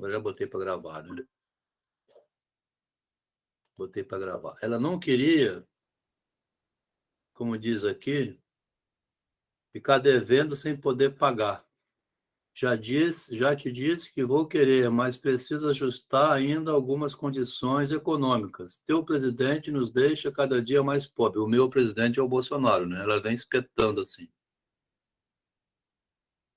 Agora já botei para gravar, né? Botei para gravar. Ela não queria, como diz aqui, ficar devendo sem poder pagar. Já te disse que vou querer, mas preciso ajustar ainda algumas condições econômicas. Teu presidente nos deixa cada dia mais pobre. O meu presidente é o Bolsonaro, né? Ela vem espetando assim.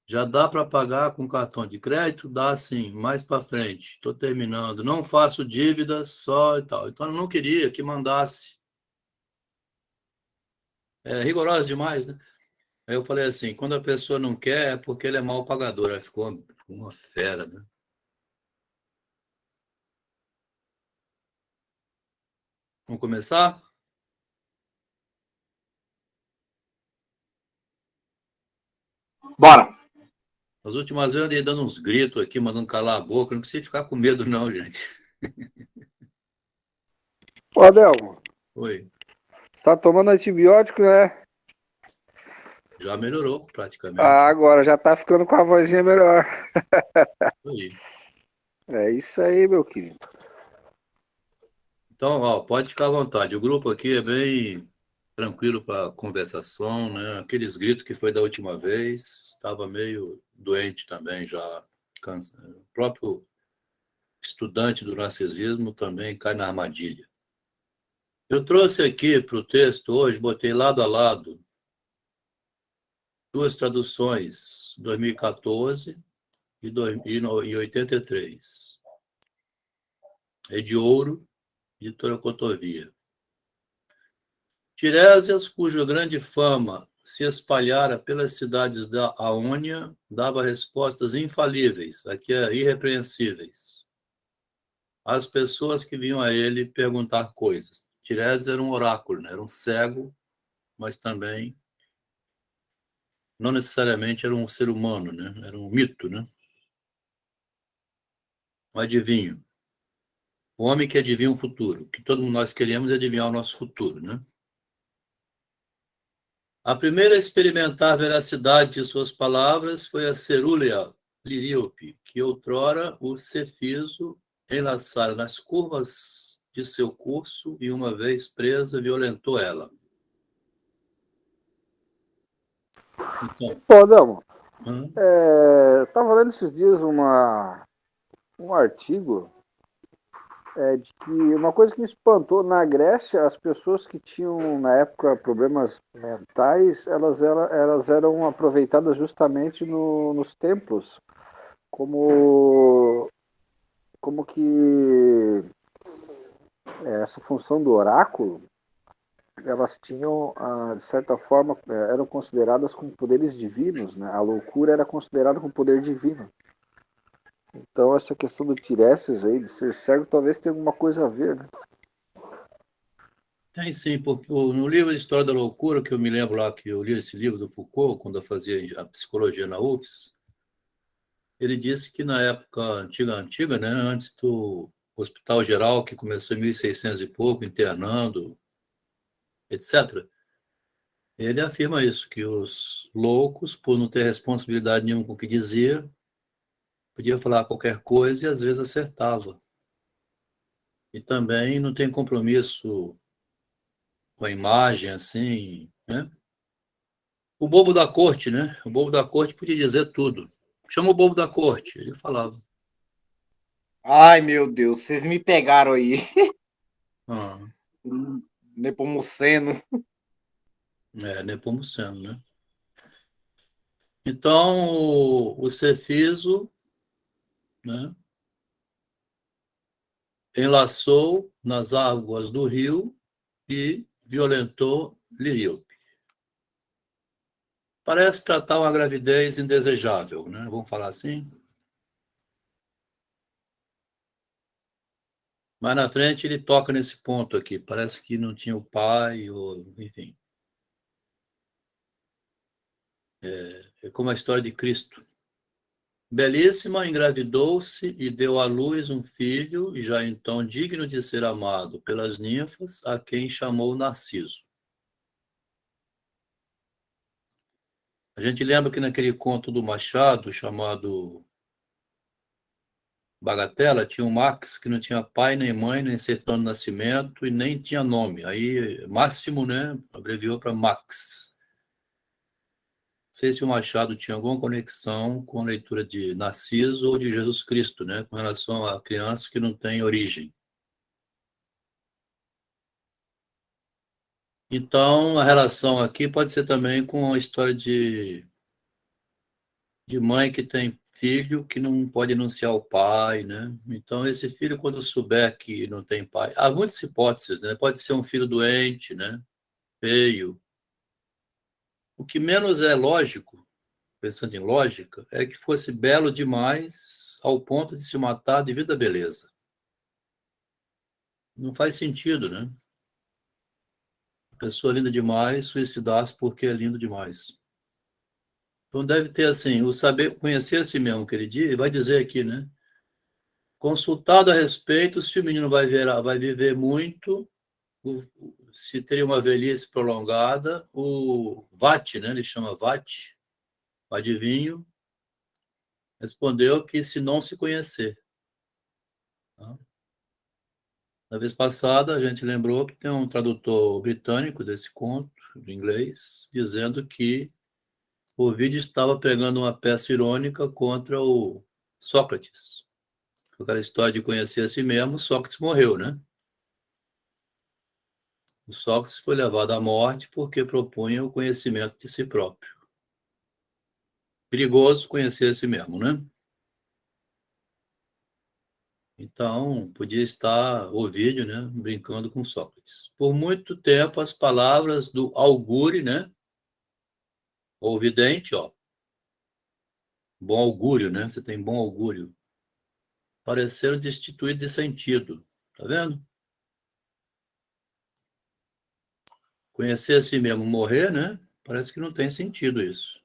Já dá para pagar com cartão de crédito? Dá sim, mais para frente. Estou terminando. Não faço dívidas só e tal. Então, eu não queria que mandasse. É rigorosa demais, né? Aí eu falei assim, quando a pessoa não quer, é porque ele é mal pagador. Aí ficou uma fera, né? Vamos começar? Bora. Nas últimas vezes eu andei dando uns gritos aqui, mandando calar a boca. Não precisa ficar com medo, não, gente. Ô, Adelmo, Oi. você tá tomando antibiótico, né? Já melhorou praticamente. Ah, agora já tá ficando com a vozinha melhor. Aí. É isso aí, meu querido. Então, ó, pode ficar à vontade. O grupo aqui é bem tranquilo para conversação, né? Aqueles gritos que foi da última vez, estava meio doente também já. O próprio estudante do narcisismo também cai na armadilha. Eu trouxe aqui para o texto hoje, botei lado a lado, duas traduções, 2014 e 83. É de Ouro, editora Cotovia. Tiresias, cuja grande fama se espalhara pelas cidades da Aônia, dava respostas infalíveis, aqui é irrepreensíveis, às pessoas que vinham a ele perguntar coisas. Tiresias era um oráculo, né? Era um cego, mas também não necessariamente era um ser humano, né? Era um mito, né? Um adivinho. O homem que adivinha o futuro, que todo mundo nós queremos é adivinhar o nosso futuro, né? A primeira a experimentar a veracidade de suas palavras foi a cerúlea liríope, que outrora o Cefiso enlaçara nas curvas de seu curso e, uma vez presa, violentou ela. Então, Ô, Adelmo, tava lendo esses dias um artigo de que uma coisa que me espantou, na Grécia, as pessoas que tinham, na época, problemas mentais, elas eram aproveitadas justamente nos templos, como, como que essa função do oráculo, elas tinham, de certa forma, eram consideradas com poderes divinos, né? A loucura era considerada com poder divino. Então, essa questão do Tiresias aí, de ser cego, talvez tenha alguma coisa a ver, né? tem sim, porque no livro História da Loucura, que eu me lembro lá que eu li esse livro do Foucault, quando eu fazia a psicologia na UFS, ele disse que na época antiga, né, antes do Hospital Geral, que começou em 1600 e pouco, internando, etc., ele afirma isso, que os loucos, por não ter responsabilidade nenhuma com o que dizia, podia falar qualquer coisa e às vezes acertava. E também não tem compromisso com a imagem, assim, né? O bobo da corte, né? O bobo da corte podia dizer tudo. Chama o bobo da corte, ele falava. Ai, meu Deus, vocês me pegaram aí. Ah, Nepomuceno. Nepomuceno, né? Então, o Cefiso, né, enlaçou nas águas do rio e violentou Liríope. Parece tratar uma gravidez indesejável, né? Vamos falar assim? Mas na frente ele toca nesse ponto aqui. Parece que não tinha o pai, ou enfim. É como a história de Cristo. Belíssima, engravidou-se e deu à luz um filho, já então digno de ser amado pelas ninfas, a quem chamou Narciso. A gente lembra que naquele conto do Machado, chamado Bagatela, tinha o Max, que não tinha pai, nem mãe, nem certidão de nascimento e nem tinha nome. Aí, Máximo, né, abreviou para Max. Não sei se o Machado tinha alguma conexão com a leitura de Narciso ou de Jesus Cristo, né, com relação a crianças que não têm origem. Então, a relação aqui pode ser também com a história de mãe que tem filho que não pode anunciar o pai, né? Então, esse filho, quando souber que não tem pai... Há muitas hipóteses, né? Pode ser um filho doente, né? Feio. O que menos é lógico, pensando em lógica, é que fosse belo demais ao ponto de se matar devido à beleza. Não faz sentido, né? Pessoa linda demais suicidar-se porque é lindo demais. Então deve ter assim, o saber conhecer a si mesmo, que ele diz, vai dizer aqui, né? Consultado a respeito se o menino vai viver muito, se teria uma velhice prolongada, o VAT, né? Ele chama VAT, o adivinho, respondeu que se não se conhecer. Tá? Na vez passada, a gente lembrou que tem um tradutor britânico desse conto, do inglês, dizendo que o vídeo estava pregando uma peça irônica contra o Sócrates. Aquela história de conhecer a si mesmo, Sócrates morreu, né? O Sócrates foi levado à morte porque propunha o conhecimento de si próprio. Perigoso conhecer a si mesmo, né? Então, podia estar o vídeo, né, brincando com Sócrates. Por muito tempo, as palavras do augure, né, ou vidente, ó, bom augúrio, né, você tem bom augúrio, pareceram destituídos de sentido. Tá vendo? Conhecer a si mesmo, morrer, né, parece que não tem sentido isso.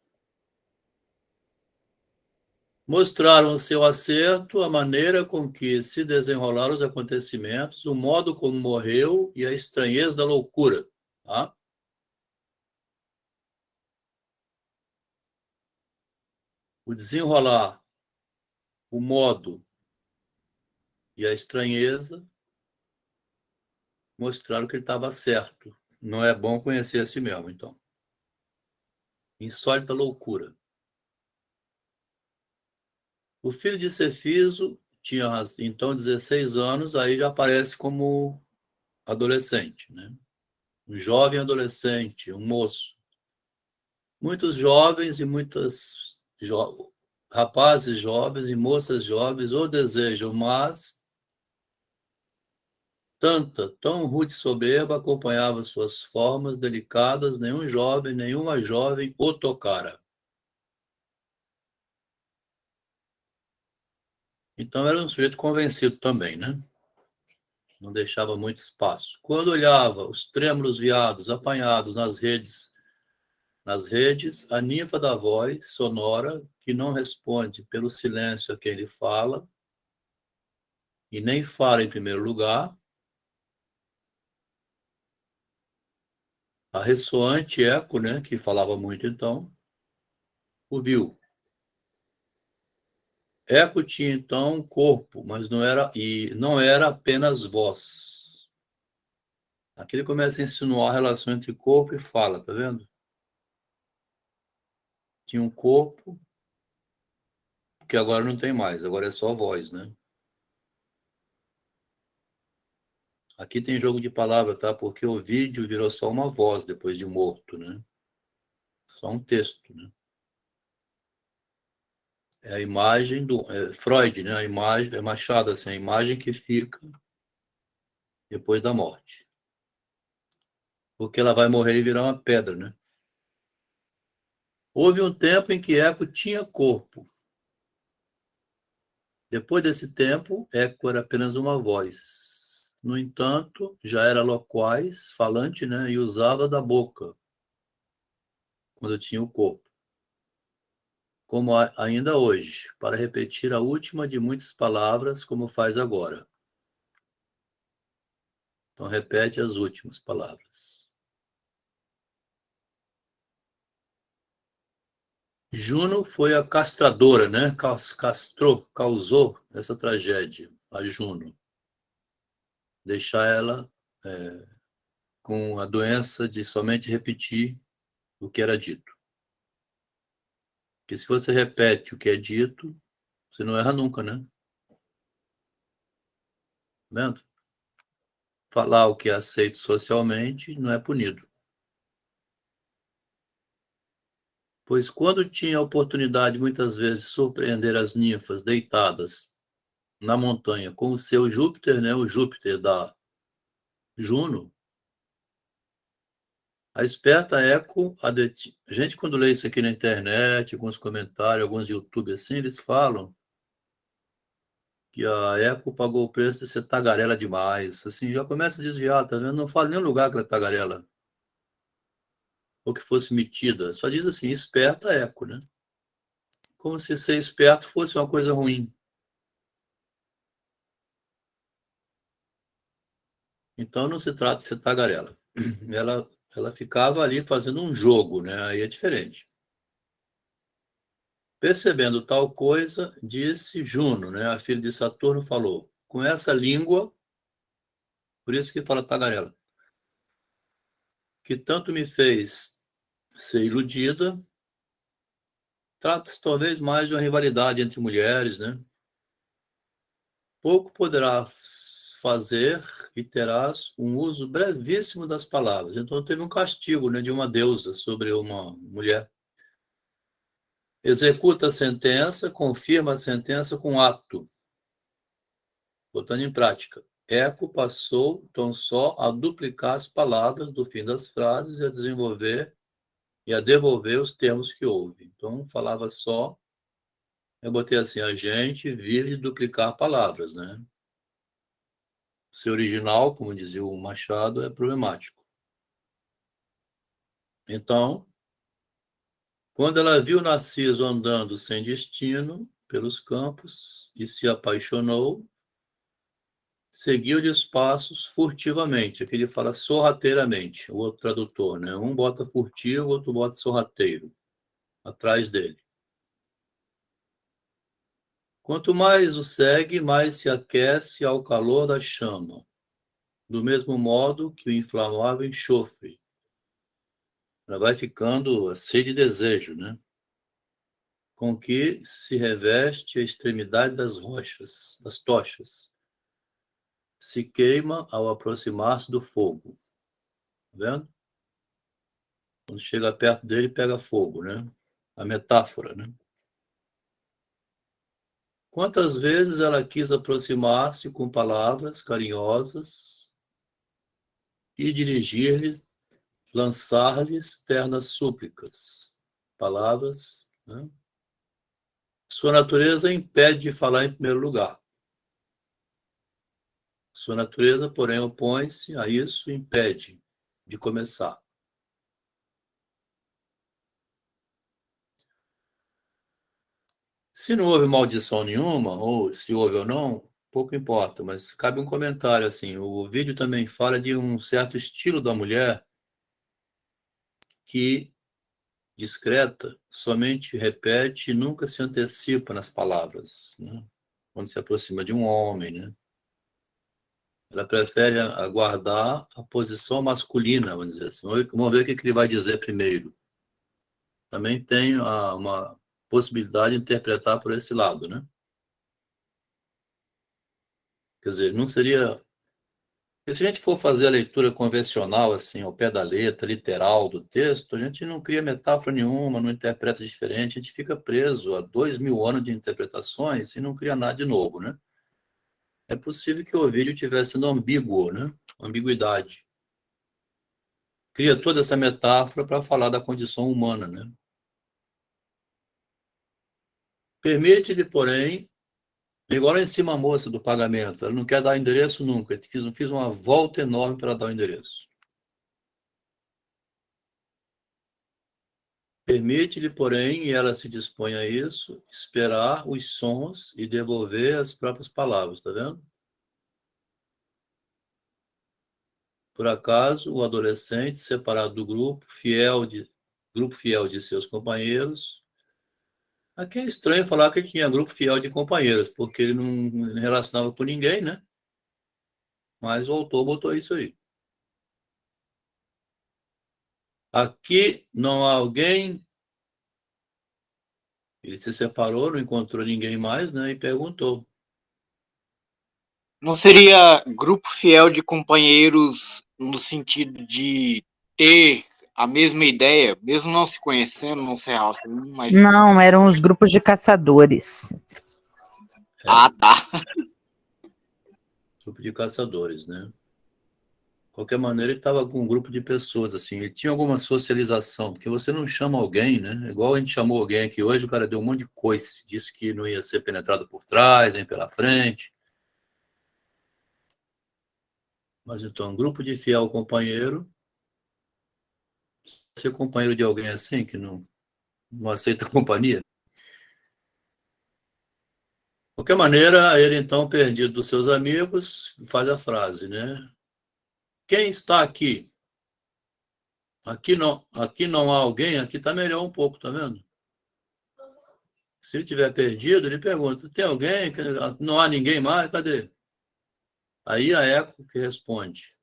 Mostraram o seu acerto, a maneira com que se desenrolaram os acontecimentos, o modo como morreu e a estranheza da loucura. Tá? O desenrolar, o modo e a estranheza mostraram que ele estava certo. Não é bom conhecer a si mesmo, então. Insólita loucura. O filho de Cefiso tinha então 16 anos, aí já aparece como adolescente, né? Um jovem adolescente, um moço. Muitos jovens e rapazes jovens e moças jovens o desejam, mas tão rude soberba acompanhava suas formas delicadas, nenhum jovem, nenhuma jovem o tocara. Então era um sujeito convencido também, né? Não deixava muito espaço. Quando olhava os trêmulos veados apanhados nas redes, a ninfa da voz sonora, que não responde pelo silêncio a quem lhe fala, e nem fala em primeiro lugar, a ressoante eco, né, que falava muito então, ouviu. Eco tinha então um corpo, mas não era apenas voz. Aqui ele começa a insinuar a relação entre corpo e fala, tá vendo? Tinha um corpo, que agora não tem mais, agora é só voz, né? Aqui tem jogo de palavra, tá? Porque o vídeo virou só uma voz depois de morto, né? Só um texto, né? É a imagem do Freud, né? A imagem é Machado, assim, a imagem que fica depois da morte. Porque ela vai morrer e virar uma pedra, né? Houve um tempo em que Eco tinha corpo. Depois desse tempo, Eco era apenas uma voz. No entanto, já era loquaz, falante, né? E usava da boca quando tinha o corpo. Como ainda hoje, para repetir a última de muitas palavras, como faz agora. Então, repete as últimas palavras. Juno foi a castradora, né? Causou essa tragédia, a Juno. Deixar ela com a doença de somente repetir o que era dito. Porque se você repete o que é dito, você não erra nunca, né? Tá vendo? Falar o que é aceito socialmente não é punido. Pois quando tinha a oportunidade, muitas vezes, de surpreender as ninfas deitadas na montanha com o seu Júpiter, né? O Júpiter da Juno, a esperta Eco, a gente quando lê isso aqui na internet, alguns comentários, alguns YouTube assim, eles falam que a Eco pagou o preço de ser tagarela demais. Assim, já começa a desviar, tá vendo? Não fala em nenhum lugar que ela é tagarela. Ou que fosse metida. Só diz assim, esperta Eco, né? Como se ser esperto fosse uma coisa ruim. Então não se trata de ser tagarela. Ela ficava ali fazendo um jogo, né? Aí é diferente. Percebendo tal coisa, disse Juno, né? A filha de Saturno falou: com essa língua, por isso que fala tagarela, que tanto me fez ser iludida, trata-se talvez mais de uma rivalidade entre mulheres, né? Pouco poderá fazer e terás um uso brevíssimo das palavras. Então teve um castigo, né, de uma deusa sobre uma mulher. Executa a sentença, confirma a sentença com ato, botando em prática. Eco passou, então, só a duplicar as palavras do fim das frases e a desenvolver e a devolver os termos que houve. Então, falava só, eu botei assim, a gente vive de duplicar palavras, né? Ser original, como dizia o Machado, é problemático. Então, quando ela viu Narciso andando sem destino pelos campos e se apaixonou, seguiu-lhe os passos furtivamente. Aqui ele fala sorrateiramente, o outro tradutor, né? Um bota furtivo, o outro bota sorrateiro, atrás dele. Quanto mais o segue, mais se aquece ao calor da chama, do mesmo modo que o inflamável enxofre. Ela vai ficando cheia de desejo, né? Com que se reveste a extremidade das rochas, das tochas. Se queima ao aproximar-se do fogo. Tá vendo? Quando chega perto dele, pega fogo, né? A metáfora, né? Quantas vezes ela quis aproximar-se com palavras carinhosas e dirigir-lhes, lançar-lhes ternas súplicas. Palavras, né? Sua natureza impede de falar em primeiro lugar. Sua natureza, porém, opõe-se a isso e impede de começar. Se não houve maldição nenhuma, ou se houve ou não, pouco importa, mas cabe um comentário assim. O vídeo também fala de um certo estilo da mulher que, discreta, somente repete e nunca se antecipa nas palavras, né? Quando se aproxima de um homem, né? Ela prefere aguardar a posição masculina, vamos dizer assim. Vamos ver o que ele vai dizer primeiro. Também tem uma possibilidade de interpretar por esse lado, né? Quer dizer, não seria. Porque se a gente for fazer a leitura convencional, assim, ao pé da letra, literal do texto, a gente não cria metáfora nenhuma, não interpreta diferente, a gente fica preso a 2000 anos de interpretações e não cria nada de novo, né? É possível que o Ovídio tivesse sendo ambíguo, né? Ambiguidade. Cria toda essa metáfora para falar da condição humana, né? Permite-lhe, porém, igual lá em cima a moça do pagamento, ela não quer dar endereço nunca, fiz uma volta enorme para dar o endereço. Permite-lhe, porém, e ela se dispõe a isso, esperar os sons e devolver as próprias palavras, tá vendo? Por acaso, o adolescente, separado do grupo fiel de seus companheiros, Aqui é estranho falar que tinha grupo fiel de companheiros, porque ele não relacionava com ninguém, né? Mas o autor botou isso aí. Aqui não há alguém. Ele se separou, não encontrou ninguém mais, né? E perguntou. Não seria grupo fiel de companheiros no sentido de ter a mesma ideia, mesmo não se conhecendo, não se relacionando, mas... Não, eram os grupos de caçadores. Ah, tá. Grupo de caçadores, né? De qualquer maneira, ele estava com um grupo de pessoas, assim. Ele tinha alguma socialização, porque você não chama alguém, né? Igual a gente chamou alguém aqui hoje, o cara deu um monte de coice, disse que não ia ser penetrado por trás, nem pela frente. Mas então, um grupo de fiel companheiro, ser companheiro de alguém assim, que não aceita companhia. De qualquer maneira, ele então, perdido dos seus amigos, faz a frase, né? Quem está aqui? Aqui não há alguém, aqui está melhor um pouco, tá vendo? Se ele tiver perdido, ele pergunta, tem alguém? Não há ninguém mais? Cadê? Aí a Eco que responde.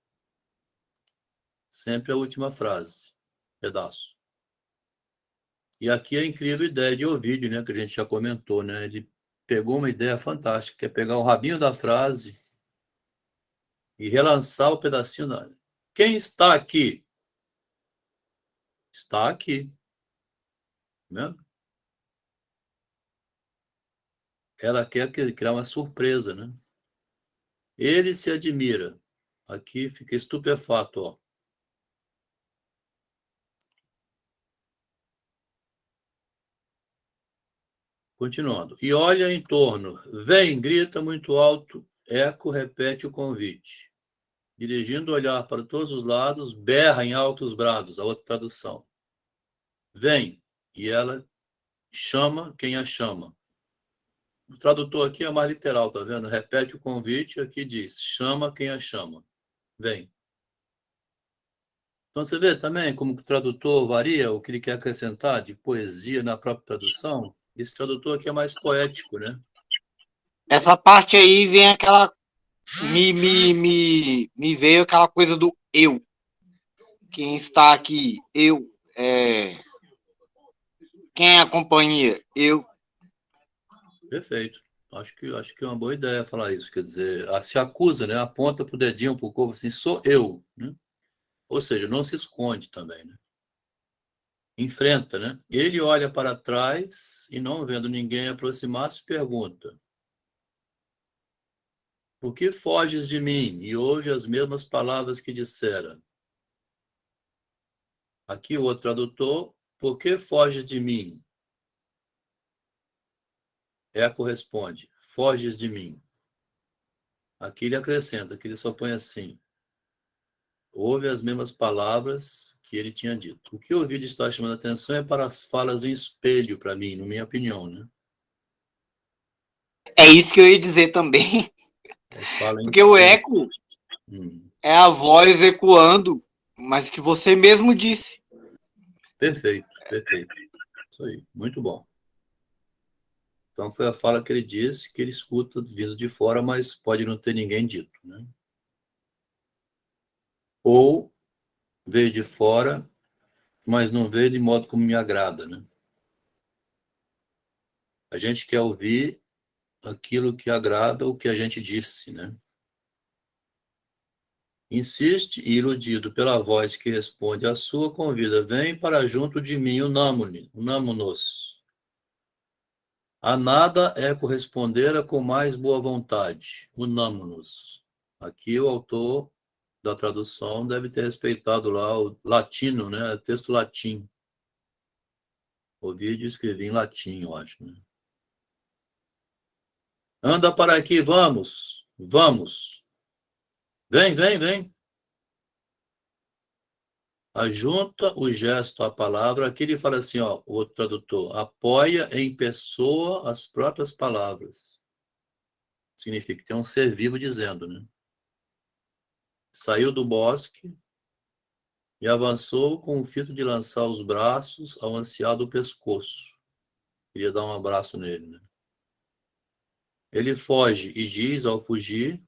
Sempre a última frase, pedaço. E aqui a incrível ideia de Ovídio, né, que a gente já comentou, né? Ele pegou uma ideia fantástica, que é pegar o rabinho da frase e relançar o pedacinho da... Quem está aqui? Está aqui. Né? Ela quer criar uma surpresa, né? Ele se admira. Aqui fica estupefato, ó. Continuando. E olha em torno. Vem, grita muito alto. Eco repete o convite. Dirigindo o olhar para todos os lados, berra em altos brados. A outra tradução. Vem. E ela chama quem a chama. O tradutor aqui é mais literal, tá vendo? Repete o convite, aqui diz, chama quem a chama. Vem. Então você vê também como o tradutor varia o que ele quer acrescentar de poesia na própria tradução. Esse tradutor aqui é mais poético, né? Essa parte aí vem aquela... Me veio aquela coisa do eu. Quem está aqui? Eu. Quem é a companhia? Eu. Perfeito. Acho que é uma boa ideia falar isso. Quer dizer, se acusa, né? Aponta para o dedinho para o corpo assim, sou eu. Né? Ou seja, não se esconde também, né? Enfrenta, né? Ele olha para trás e, não vendo ninguém aproximar-se, pergunta: por que foges de mim? E ouve as mesmas palavras que dissera. Aqui o outro tradutor: por que foges de mim? Eco responde: foges de mim. Aqui ele acrescenta, que ele só põe assim: ouve as mesmas palavras que ele tinha dito. O que o vídeo está chamando a atenção é para as falas em espelho, para mim, na minha opinião, né? É isso que eu ia dizer também. Fala em Porque o espelho. eco é a voz ecoando, mas que você mesmo disse. Perfeito, perfeito. Isso aí, muito bom. Então foi a fala que ele disse, que ele escuta vindo de fora, mas pode não ter ninguém dito, né? Ou veio de fora, mas não veio de modo como me agrada, né? A gente quer ouvir aquilo que agrada o que a gente disse, né? Insiste e, iludido pela voz que responde à sua, convida: vem para junto de mim, unamo-nos. A nada é corresponder com mais boa vontade, unamo-nos. Aqui o autor da tradução deve ter respeitado lá o latino, né? Texto latim. Ovídio escrevi em latim, eu acho. Né? Anda para aqui, vamos, vamos. Vem, vem, vem. Ajunta o gesto à palavra. Aqui ele fala assim, ó, o outro tradutor, apoia em pessoa as próprias palavras. Significa que tem um ser vivo dizendo, né? Saiu do bosque e avançou com o fito de lançar os braços ao ansiado pescoço. Queria dar um abraço nele, né? Ele foge e diz ao fugir,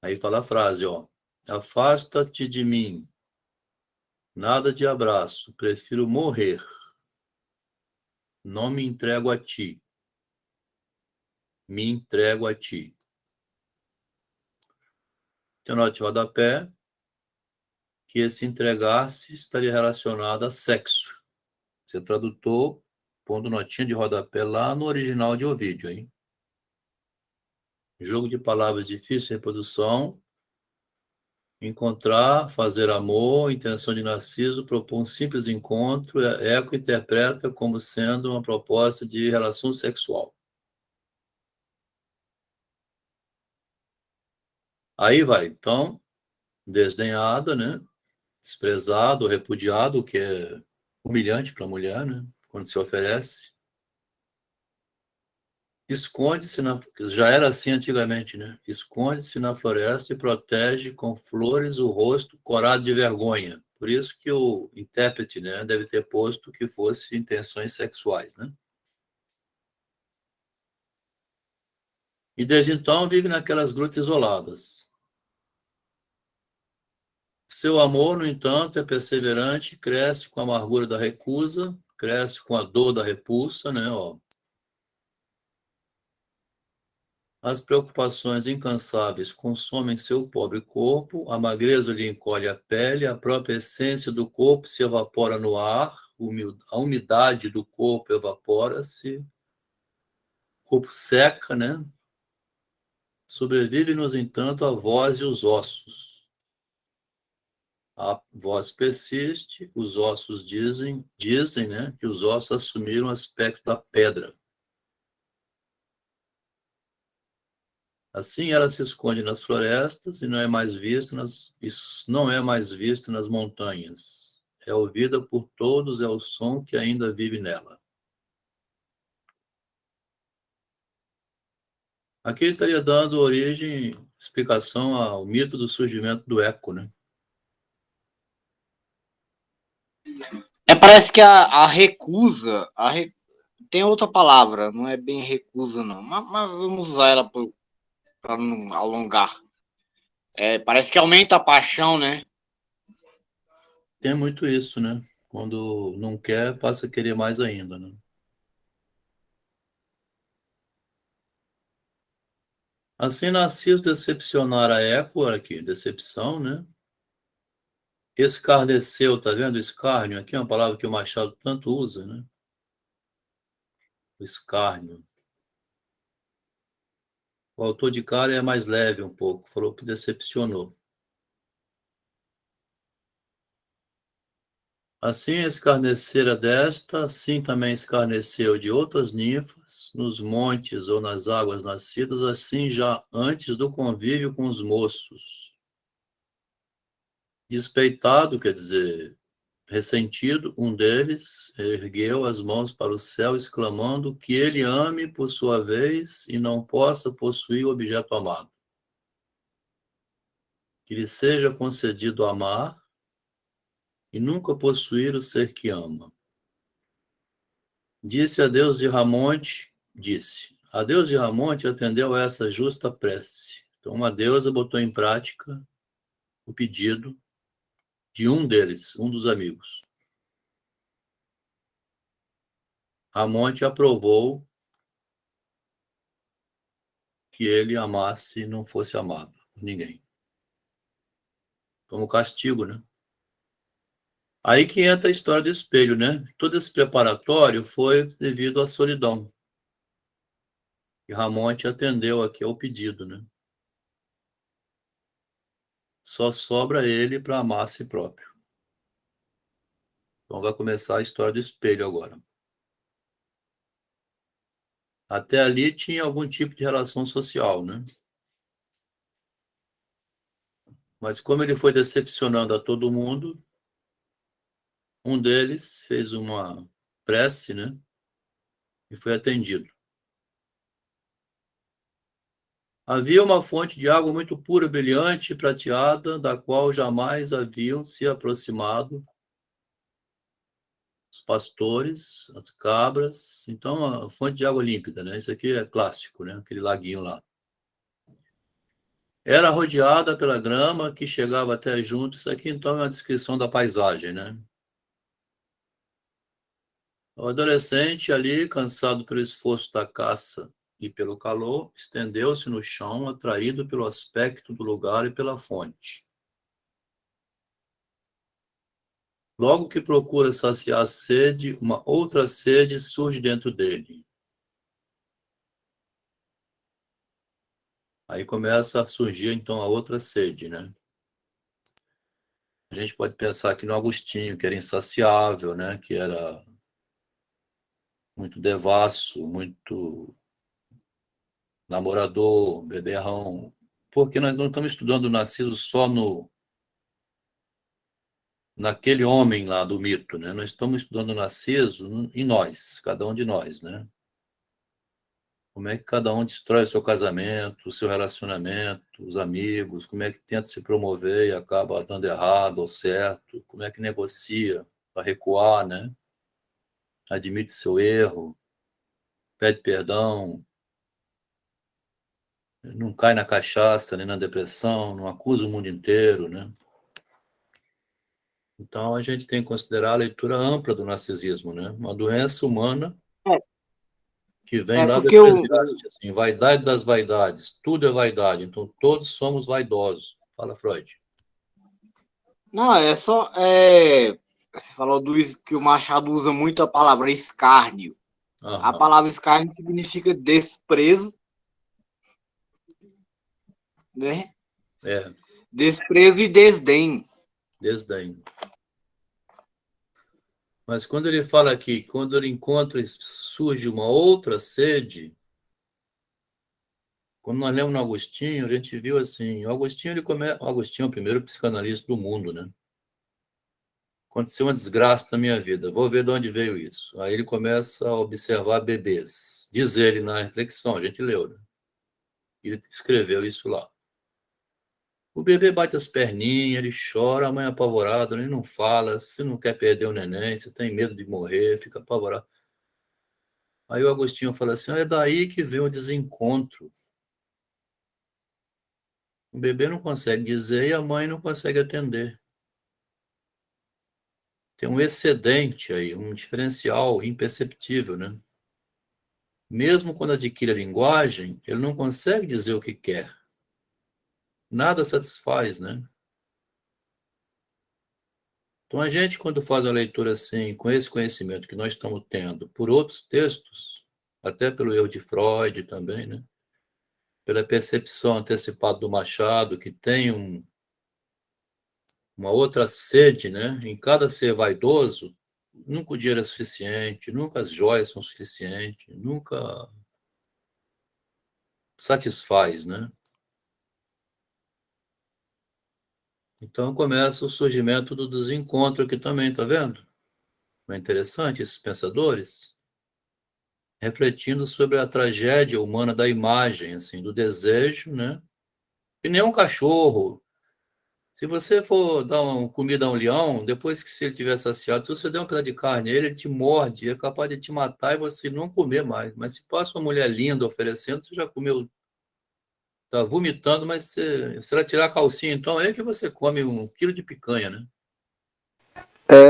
aí fala a frase, ó: afasta-te de mim, nada de abraço, prefiro morrer, não me entrego a ti, me entrego a ti. Tem nota de rodapé que esse entregar-se estaria relacionado a sexo. Você tradutor, pondo notinha de rodapé lá no original de Ovídio, hein? Jogo de palavras difícil de reprodução. Encontrar, fazer amor, intenção de Narciso, propor um simples encontro, Eco interpreta como sendo uma proposta de relação sexual. Aí vai, então, desdenhada, né? Desprezado, repudiado, o que é humilhante para a mulher, né? Quando se oferece. Esconde-se já era assim antigamente, né? Esconde-se na floresta e protege com flores o rosto corado de vergonha. Por isso que o intérprete, né, deve ter posto que fosse intenções sexuais, né? E desde então vive naquelas grutas isoladas. Seu amor, no entanto, é perseverante, cresce com a amargura da recusa, cresce com a dor da repulsa, né? Ó. As preocupações incansáveis consomem seu pobre corpo, a magreza lhe encolhe a pele, a própria essência do corpo se evapora no ar, a umidade do corpo evapora-se, o corpo seca, né? Sobrevive-nos, entanto, a voz e os ossos. A voz persiste, os ossos dizem, né, que os ossos assumiram o aspecto da pedra. Assim ela se esconde nas florestas e não é mais vista nas montanhas. É ouvida por todos, é o som que ainda vive nela. Aqui ele estaria dando origem, explicação ao mito do surgimento do eco, né? Parece que a recusa, tem outra palavra, não é bem recusa não, mas vamos usar ela para não alongar. Parece que aumenta a paixão, né? Tem muito isso, né? Quando não quer, passa a querer mais ainda, né? Assim, Narciso decepcionara a Eco, aqui, decepção, né? Escarneceu, tá vendo? Escárnio, aqui é uma palavra que o Machado tanto usa, né? Escárnio. O autor de Cara é mais leve um pouco, falou que decepcionou. Assim escarnecera desta, assim também escarneceu de outras ninfas, nos montes ou nas águas nascidas, assim já antes do convívio com os moços. Despeitado, quer dizer, ressentido, um deles ergueu as mãos para o céu, exclamando que ele ame por sua vez e não possa possuir o objeto amado. Que lhe seja concedido amar e nunca possuir o ser que ama. Disse a Deus de Ramonte, a Deus de Ramonte atendeu a essa justa prece. Então, uma deusa botou em prática o pedido de um deles, um dos amigos. Ramonte aprovou que ele amasse e não fosse amado por ninguém. Como castigo, né? Aí que entra a história do espelho, né? Todo esse preparatório foi devido à solidão. E Ramonte atendeu aqui ao pedido, né? Só sobra ele para amar a si próprio. Então vai começar a história do espelho agora. Até ali tinha algum tipo de relação social, né? Mas como ele foi decepcionando a todo mundo, um deles fez uma prece, né? E foi atendido. Havia uma fonte de água muito pura, brilhante e prateada, da qual jamais haviam se aproximado os pastores, as cabras. Então, a fonte de água límpida, né? Isso aqui é clássico, né? Aquele laguinho lá. Era rodeada pela grama que chegava até junto. Isso aqui, então, é uma descrição da paisagem, né? O adolescente ali, cansado pelo esforço da caça e pelo calor, estendeu-se no chão, atraído pelo aspecto do lugar e pela fonte. Logo que procura saciar a sede, uma outra sede surge dentro dele. Aí começa a surgir, então, a outra sede, né? A gente pode pensar aqui no Agostinho, que era insaciável, né? Que era muito devasso, muito namorador, beberrão. Porque nós não estamos estudando o Narciso só naquele homem lá do mito, né? Nós estamos estudando o Narciso em nós, cada um de nós, né? Como é que cada um destrói o seu casamento, o seu relacionamento, os amigos, como é que tenta se promover e acaba dando errado ou certo, como é que negocia para recuar, né? Admite seu erro, pede perdão, não cai na cachaça nem na depressão, não acusa o mundo inteiro, né? Então a gente tem que considerar a leitura ampla do narcisismo, né? Uma doença humana que vem lá do porque Eclesiastes, assim, vaidade das vaidades, tudo é vaidade, então todos somos vaidosos. Fala, Freud. não, é só. Você falou que o Machado usa muito a palavra escárnio. A Aham. palavra escárnio significa desprezo, né? É, Desprezo e desdém. desdém. Mas quando ele fala aqui, quando ele encontra e surge uma outra sede, quando nós lemos no Agostinho, a gente viu assim, o Agostinho é o primeiro psicanalista do mundo, né? Aconteceu uma desgraça na minha vida, vou ver de onde veio isso. Aí ele começa a observar bebês. Diz ele na reflexão, a gente leu, né? Ele escreveu isso lá. O bebê bate as perninhas, ele chora, a mãe é apavorada, ele não fala, se não quer perder o neném, se tem medo de morrer, fica apavorado. Aí o Agostinho fala assim, é daí que vem o desencontro. O bebê não consegue dizer e a mãe não consegue atender. Tem um excedente aí, um diferencial imperceptível, né? Mesmo quando adquire a linguagem, ele não consegue dizer o que quer. Nada satisfaz, né? Então a gente, quando faz a leitura assim, com esse conhecimento que nós estamos tendo por outros textos, até pelo erro de Freud também, né? Pela percepção antecipada do Machado, que tem uma outra sede, né? Em cada ser vaidoso, nunca o dinheiro é suficiente, nunca as joias são suficientes, nunca satisfaz, né? Então começa o surgimento do desencontro aqui também, tá vendo? Não é interessante esses pensadores? Refletindo sobre a tragédia humana da imagem, assim, do desejo, né? E nem um cachorro. Se você for dar uma comida a um leão, depois que se ele tiver saciado, se você der um pedaço de carne a ele, ele te morde, é capaz de te matar e você não comer mais. Mas se passa uma mulher linda oferecendo, você já comeu, tá vomitando, mas se ela tirar a calcinha, então é que você come 1 quilo de picanha, né?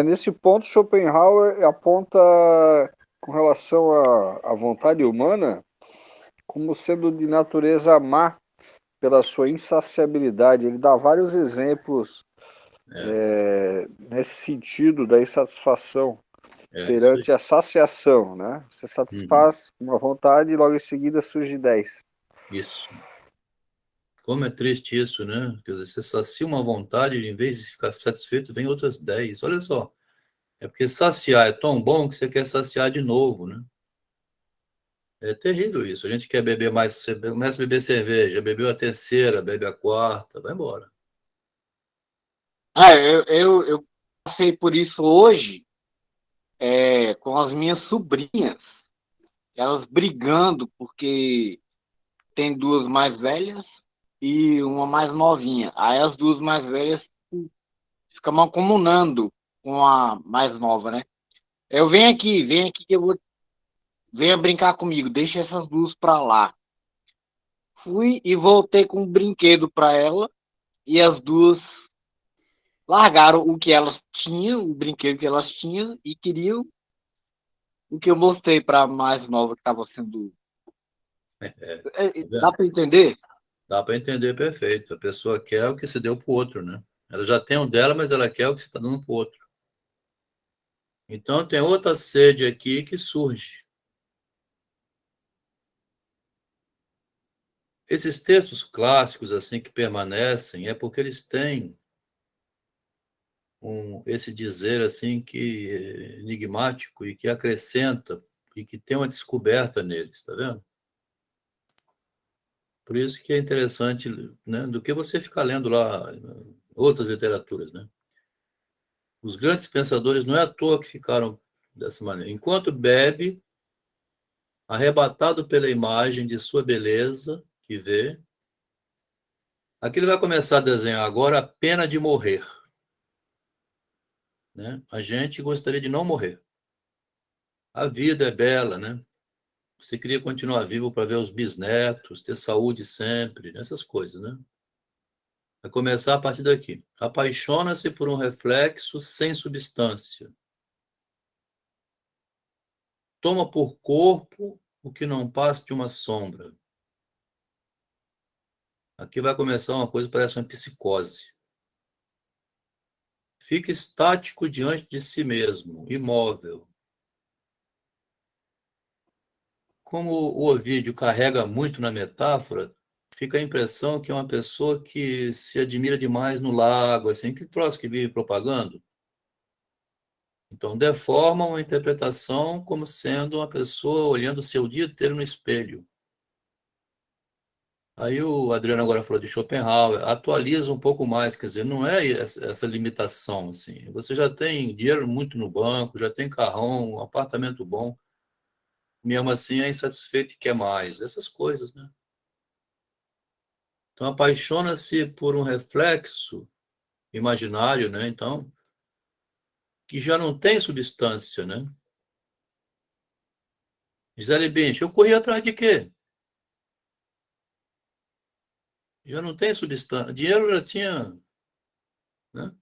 Nesse ponto, Schopenhauer aponta com relação à vontade humana como sendo de natureza má pela sua insaciabilidade. Ele dá vários exemplos nesse sentido da insatisfação Isso aí. perante a saciação, né? Você satisfaz uma vontade e logo em seguida surge 10. Isso. Como é triste isso, né? Quer dizer, você sacia uma vontade e em vez de ficar satisfeito, vem outras 10. Olha só. É porque saciar é tão bom que você quer saciar de novo, né? É terrível isso. A gente quer beber mais, você começa a beber cerveja, bebeu a terceira, bebe a quarta, vai embora. Eu passei por isso hoje com as minhas sobrinhas, elas brigando porque tem duas mais velhas e uma mais novinha. Aí as duas mais velhas ficam mancomunando com a mais nova, né? Eu vem aqui que eu vou. Venha brincar comigo, deixa essas duas pra lá. Fui e voltei com um brinquedo pra ela e as duas largaram o que elas tinham, o brinquedo que elas tinham e queriam o que eu mostrei pra mais nova que estava sendo. Dá pra entender? Dá para entender perfeito. A pessoa quer o que você deu para o outro, né? Ela já tem o dela, mas ela quer o que você está dando para o outro. Então, tem outra sede aqui que surge. Esses textos clássicos, assim, que permanecem, é porque eles têm esse dizer, assim, que é enigmático e que acrescenta e que tem uma descoberta neles, tá vendo? Por isso que é interessante, né, do que você ficar lendo lá outras literaturas, né? Os grandes pensadores não é à toa que ficaram dessa maneira. Enquanto bebe, arrebatado pela imagem de sua beleza que vê, aqui ele vai começar a desenhar agora a pena de morrer. Né? A gente gostaria de não morrer. A vida é bela, né? Você queria continuar vivo para ver os bisnetos, ter saúde sempre, essas coisas, né? Vai começar a partir daqui. Apaixona-se por um reflexo sem substância. Toma por corpo o que não passa de uma sombra. Aqui vai começar uma coisa que parece uma psicose. Fica estático diante de si mesmo, imóvel. Como o Ovídio carrega muito na metáfora, fica a impressão que é uma pessoa que se admira demais no lago, assim, que troço que vive propagando. Então, deforma uma interpretação como sendo uma pessoa olhando o seu dia inteiro no espelho. Aí o Adriano agora falou de Schopenhauer, atualiza um pouco mais, quer dizer, não é essa limitação, assim. Você já tem dinheiro muito no banco, já tem carrão, um apartamento bom, mesmo assim é insatisfeito e quer mais, essas coisas, né? Então apaixona-se por um reflexo imaginário, né? Então, que já não tem substância, né? Gisele Bündchen, eu corri atrás de quê? Já não tem substância. Dinheiro já tinha, né?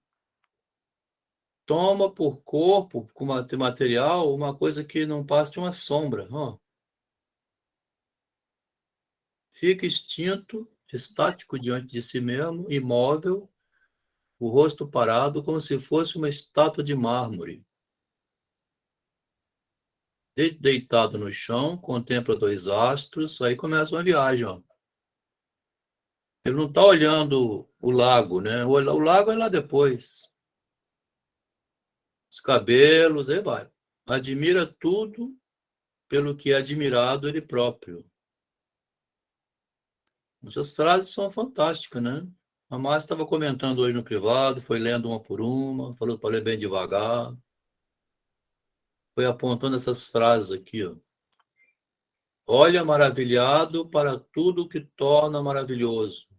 Toma por corpo, com material, uma coisa que não passa de uma sombra. Ó. Fica extinto, estático diante de si mesmo, imóvel, o rosto parado, como se fosse uma estátua de mármore. Deitado no chão, contempla dois astros, aí começa uma viagem. Ó. Ele não está olhando o lago, né? O lago é lá depois. Os cabelos, aí vai. Admira tudo pelo que é admirado ele próprio. Essas frases são fantásticas, né? A Márcia estava comentando hoje no privado, foi lendo uma por uma, falou para ler bem devagar. Foi apontando essas frases aqui, ó. Olha maravilhado para tudo que torna maravilhoso.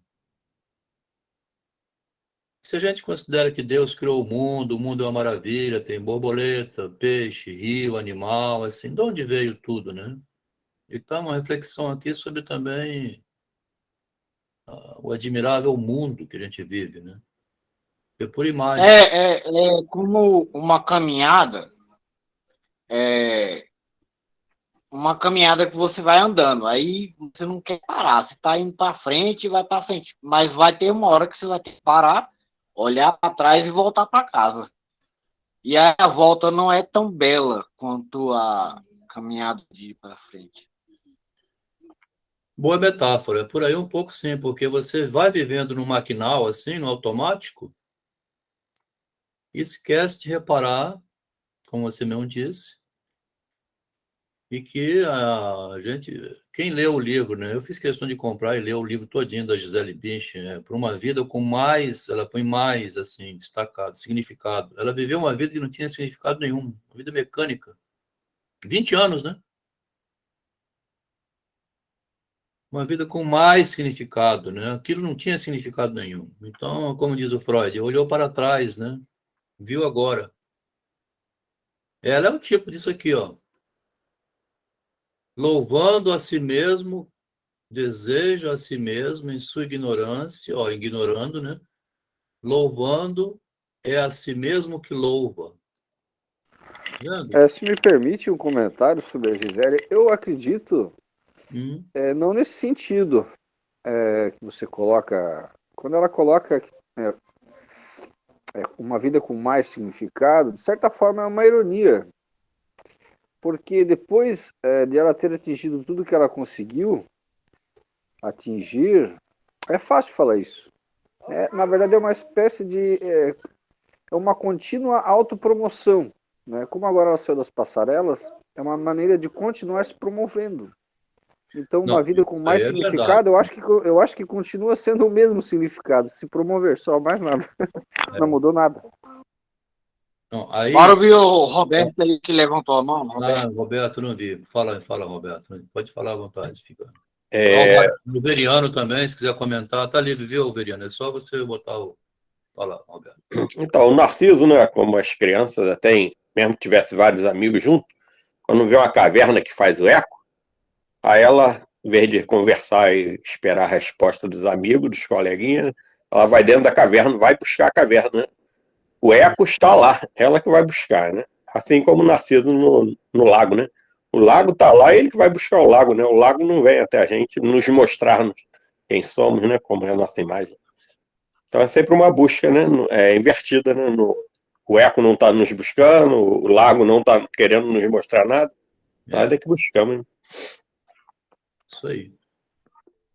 Se a gente considera que Deus criou o mundo é uma maravilha, tem borboleta, peixe, rio, animal, assim, de onde veio tudo, né? E tá uma reflexão aqui sobre também o admirável mundo que a gente vive, né? É por imagem. É como é, uma caminhada que você vai andando. Aí você não quer parar. Você está indo para frente, vai para frente. Mas vai ter uma hora que você vai ter que parar, olhar para trás e voltar para casa. E aí a volta não é tão bela quanto a caminhada de ir para frente. Boa metáfora. Por aí um pouco sim, porque você vai vivendo no maquinal, assim, no automático, e esquece de reparar, como você mesmo disse, e que a gente, quem lê o livro, né? Eu fiz questão de comprar e ler o livro todinho da Gisele Bündchen, né? Por uma vida com mais, ela põe mais, assim, destacado, significado. Ela viveu uma vida que não tinha significado nenhum, uma vida mecânica. 20 anos, né? Uma vida com mais significado, né? Aquilo não tinha significado nenhum. Então, como diz o Freud, olhou para trás, né? Viu agora. Ela é o tipo disso aqui, ó. Louvando a si mesmo, deseja a si mesmo em sua ignorância, ó, ignorando, né? Louvando é a si mesmo que louva. Vendo? Se me permite um comentário sobre a Gisele, eu acredito, não nesse sentido que você coloca, quando ela coloca uma vida com mais significado, de certa forma é uma ironia, porque depois de ela ter atingido tudo que ela conseguiu atingir, é fácil falar isso. Na verdade, é uma espécie de. É uma contínua autopromoção. Né? Como agora ela saiu das passarelas, é uma maneira de continuar se promovendo. Então, uma Não, vida com isso mais aí é verdade. significado, eu acho que continua sendo o mesmo significado, se promover, só mais nada. Não mudou nada. Não, aí, Bora ouvir o Roberto aí que levantou a mão. Roberto. Roberto, não vi. Fala, Roberto. Pode falar à vontade. Fica. É, O Veriano também, se quiser comentar, tá livre, viu, Veriano? É só você botar o. Fala, Roberto. então, o Narciso, né, como as crianças até, mesmo que tivesse vários amigos junto, quando vê uma caverna que faz o eco, aí ela, em vez de conversar e esperar a resposta dos amigos, dos coleguinhas, ela vai dentro da caverna, vai buscar a caverna, né? O eco está lá, ela que vai buscar, né? Assim como o Narciso no lago, né? O lago está lá, ele que vai buscar o lago, né? O lago não vem até a gente nos mostrar quem somos, né? Como é a nossa imagem. Então é sempre uma busca, né? Invertida, né? O eco não está nos buscando, o lago não está querendo nos mostrar nada, nada que buscamos. Né? Isso aí.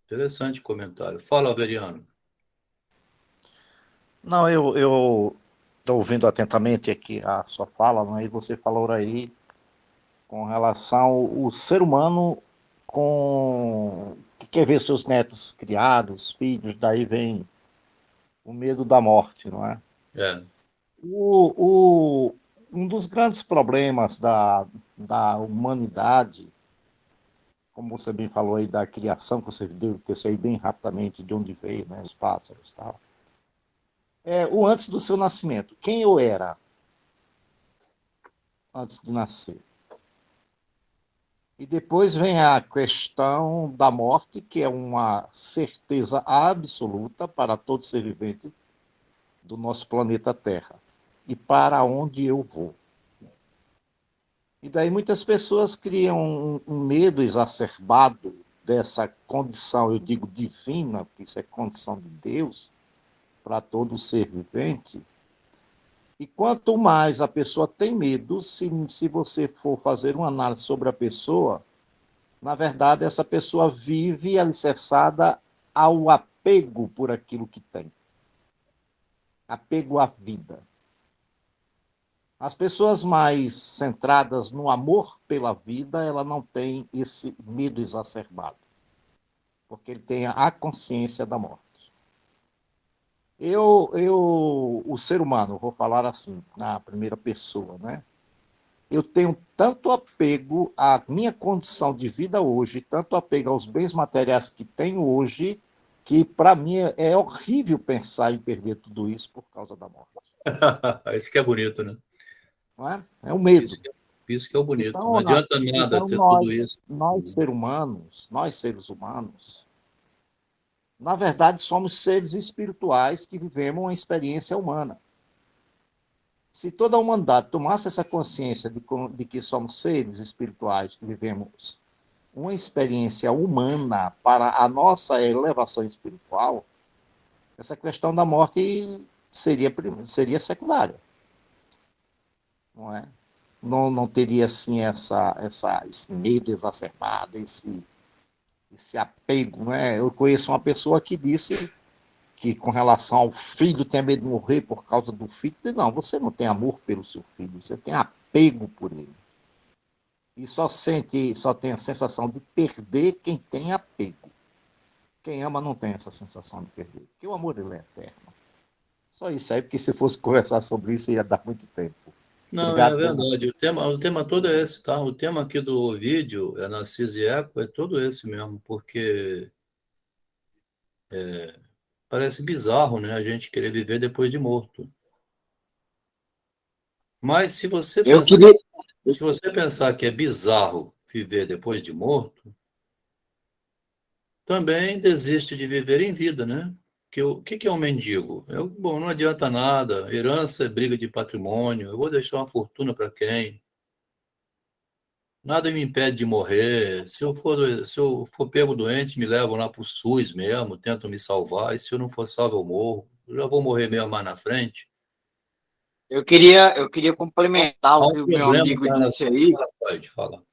Interessante comentário. Fala, Veriano. Não, eu estou ouvindo atentamente aqui a sua fala, né? E você falou aí com relação ao ser humano que quer ver seus netos criados, filhos, daí vem o medo da morte, não é? É. Um dos grandes problemas da humanidade, como você bem falou aí da criação, que você deu que isso aí bem rapidamente de onde veio, né, os pássaros e tal, o antes do seu nascimento. Quem eu era antes de nascer? E depois vem a questão da morte, que é uma certeza absoluta para todo ser vivente do nosso planeta Terra. E para onde eu vou? E daí muitas pessoas criam um medo exacerbado dessa condição, eu digo divina, porque isso é condição de Deus, para todo ser vivente. E quanto mais a pessoa tem medo, se você for fazer uma análise sobre a pessoa, na verdade, essa pessoa vive alicerçada ao apego por aquilo que tem. Apego à vida. As pessoas mais centradas no amor pela vida, ela não tem esse medo exacerbado, porque ele tem a consciência da morte. O ser humano, vou falar assim, na primeira pessoa, né? Eu tenho tanto apego à minha condição de vida hoje, tanto apego aos bens materiais que tenho hoje, que para mim é horrível pensar em perder tudo isso por causa da morte. Isso que é bonito, né? Não é? É o medo. Isso que é o bonito. Então, Não adianta nada ter tudo isso. Nós seres humanos, na verdade, somos seres espirituais que vivemos uma experiência humana. Se toda a humanidade tomasse essa consciência de que somos seres espirituais que vivemos uma experiência humana para a nossa elevação espiritual, essa questão da morte seria secundária. Não é? Não teria assim esse medo exacerbado, esse apego. Não é? Eu conheço uma pessoa que disse que com relação ao filho tem medo de morrer por causa do filho. Não, você não tem amor pelo seu filho, você tem apego por ele. E só tem a sensação de perder quem tem apego. Quem ama não tem essa sensação de perder, porque o amor ele é eterno. Só isso aí, porque se fosse conversar sobre isso ia dar muito tempo. Não, Obrigado, é verdade. O tema todo é esse, tá? O tema aqui do vídeo, Narciso e Eco, é todo esse mesmo, porque parece bizarro, né? A gente querer viver depois de morto. Mas se você Eu pensar, queria, Se você pensar que é bizarro viver depois de morto, também desiste de viver em vida, né? O que é um mendigo? Bom, não adianta nada, herança é briga de patrimônio, eu vou deixar uma fortuna para quem? Nada me impede de morrer. Se eu for pego doente, me levam lá para o SUS mesmo, tentam me salvar, e se eu não for salvo, eu morro. Eu já vou morrer mesmo mais na frente. Eu queria complementar Há o um que o meu problema amigo com disse relação. aí. Fala.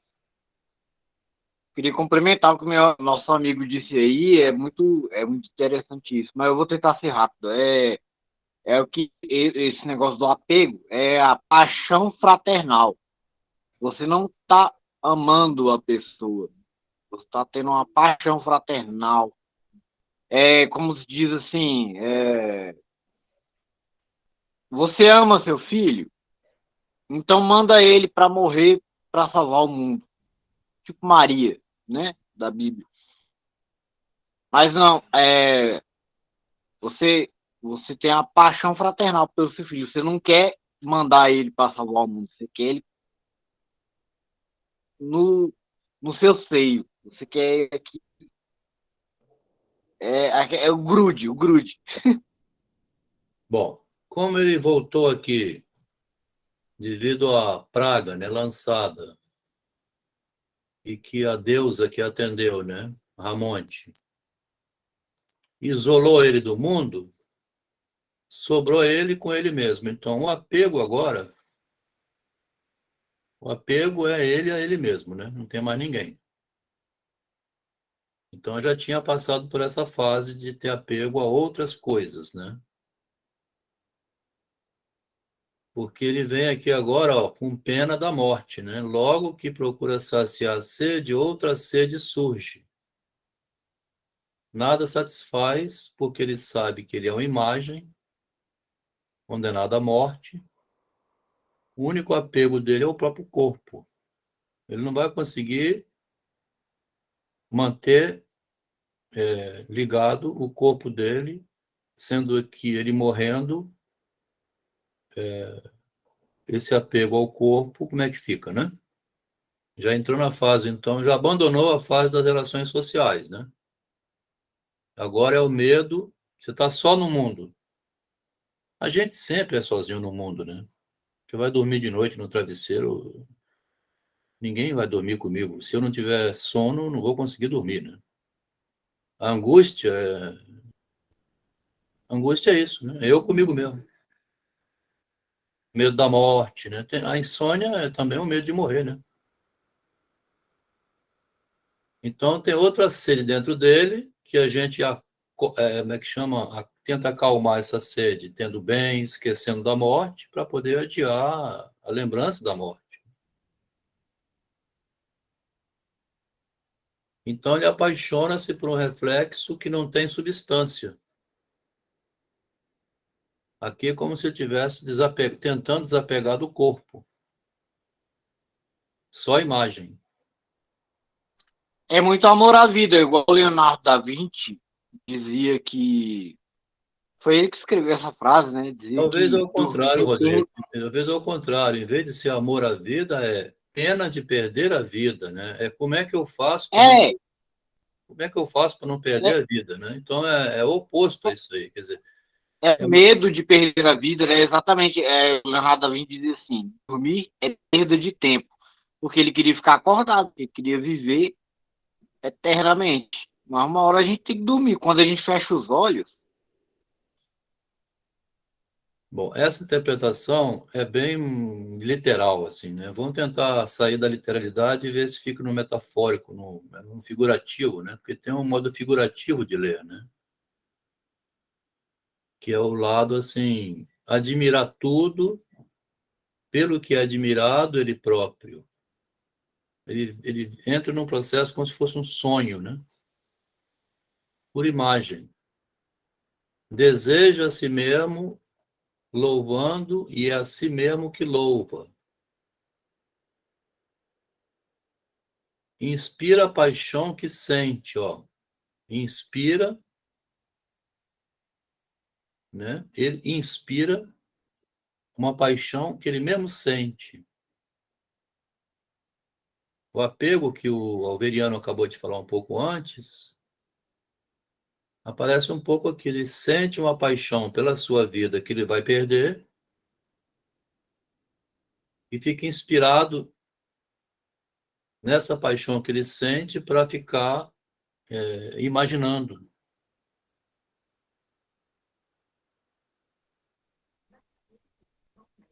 Queria complementar o que o nosso amigo disse aí. É muito interessante isso. Mas eu vou tentar ser rápido. É o que esse negócio do apego é a paixão fraternal. Você não está amando a pessoa. Você está tendo uma paixão fraternal. É como se diz assim, você ama seu filho, então manda ele para morrer para salvar o mundo, tipo Maria, né, da Bíblia. Mas não, você você tem a paixão fraternal pelo seu filho. Você não quer mandar ele para salvar o mundo. Você quer ele no, no seu seio. Você quer que é o grude, o grude. Bom, como ele voltou aqui devido à praga, né, lançada, e que a deusa que atendeu, né, Ramonte, isolou ele do mundo, sobrou ele com ele mesmo. Então, o apego é ele a ele mesmo, né? Não tem mais ninguém. Então, eu já tinha passado por essa fase de ter apego a outras coisas, né? Porque ele vem aqui agora, ó, com pena da morte, né? Logo que procura saciar a sede, outra sede surge. Nada satisfaz, porque ele sabe que ele é uma imagem, condenado à morte. O único apego dele é o próprio corpo. Ele não vai conseguir manter ligado o corpo dele, sendo que ele morrendo, esse apego ao corpo, como é que fica, né? Já entrou na fase, então, já abandonou a fase das relações sociais, né? Agora é o medo, você está só no mundo. A gente sempre é sozinho no mundo, né? Você vai dormir de noite no travesseiro, ninguém vai dormir comigo. Se eu não tiver sono, não vou conseguir dormir, né? A angústia é isso, né? Eu comigo mesmo. Medo da morte, né? A insônia é também o medo de morrer, né? Então tem outra sede dentro dele que a gente, como é que chama? Tenta acalmar essa sede, tendo bem, esquecendo da morte, para poder adiar a lembrança da morte. Então ele apaixona-se por um reflexo que não tem substância. Aqui é como se ele estivesse tentando desapegar do corpo. Só imagem. É muito amor à vida, igual o Leonardo da Vinci dizia que foi ele que escreveu essa frase, né? Dizia Talvez que ao dormir contrário, é Rodrigo. Talvez ao contrário. Em vez de ser amor à vida, é pena de perder a vida, né? É como é que eu faço para não, é, como é que eu faço para não perder a vida, né? Então é oposto a isso aí. Quer dizer, é é, medo de perder a vida, né? Exatamente. O Leonardo da Vinci dizia assim: dormir é perda de tempo, porque ele queria ficar acordado, ele queria viver eternamente. Mas uma hora a gente tem que dormir. Quando a gente fecha os olhos, bom, essa interpretação é bem literal, assim, né? Vamos tentar sair da literalidade e ver se fica no metafórico, no figurativo, né? Porque tem um modo figurativo de ler, né? Que é o lado, assim, admirar tudo pelo que é admirado ele próprio. Ele entra num processo como se fosse um sonho, né? Por imagem. Deseja a si mesmo, louvando, e é a si mesmo que louva. Inspira a paixão que sente, ó. Inspira, né? Ele inspira uma paixão que ele mesmo sente. O apego que o Alveriano acabou de falar um pouco antes, aparece um pouco aqui. Ele sente uma paixão pela sua vida que ele vai perder e fica inspirado nessa paixão que ele sente para ficar imaginando.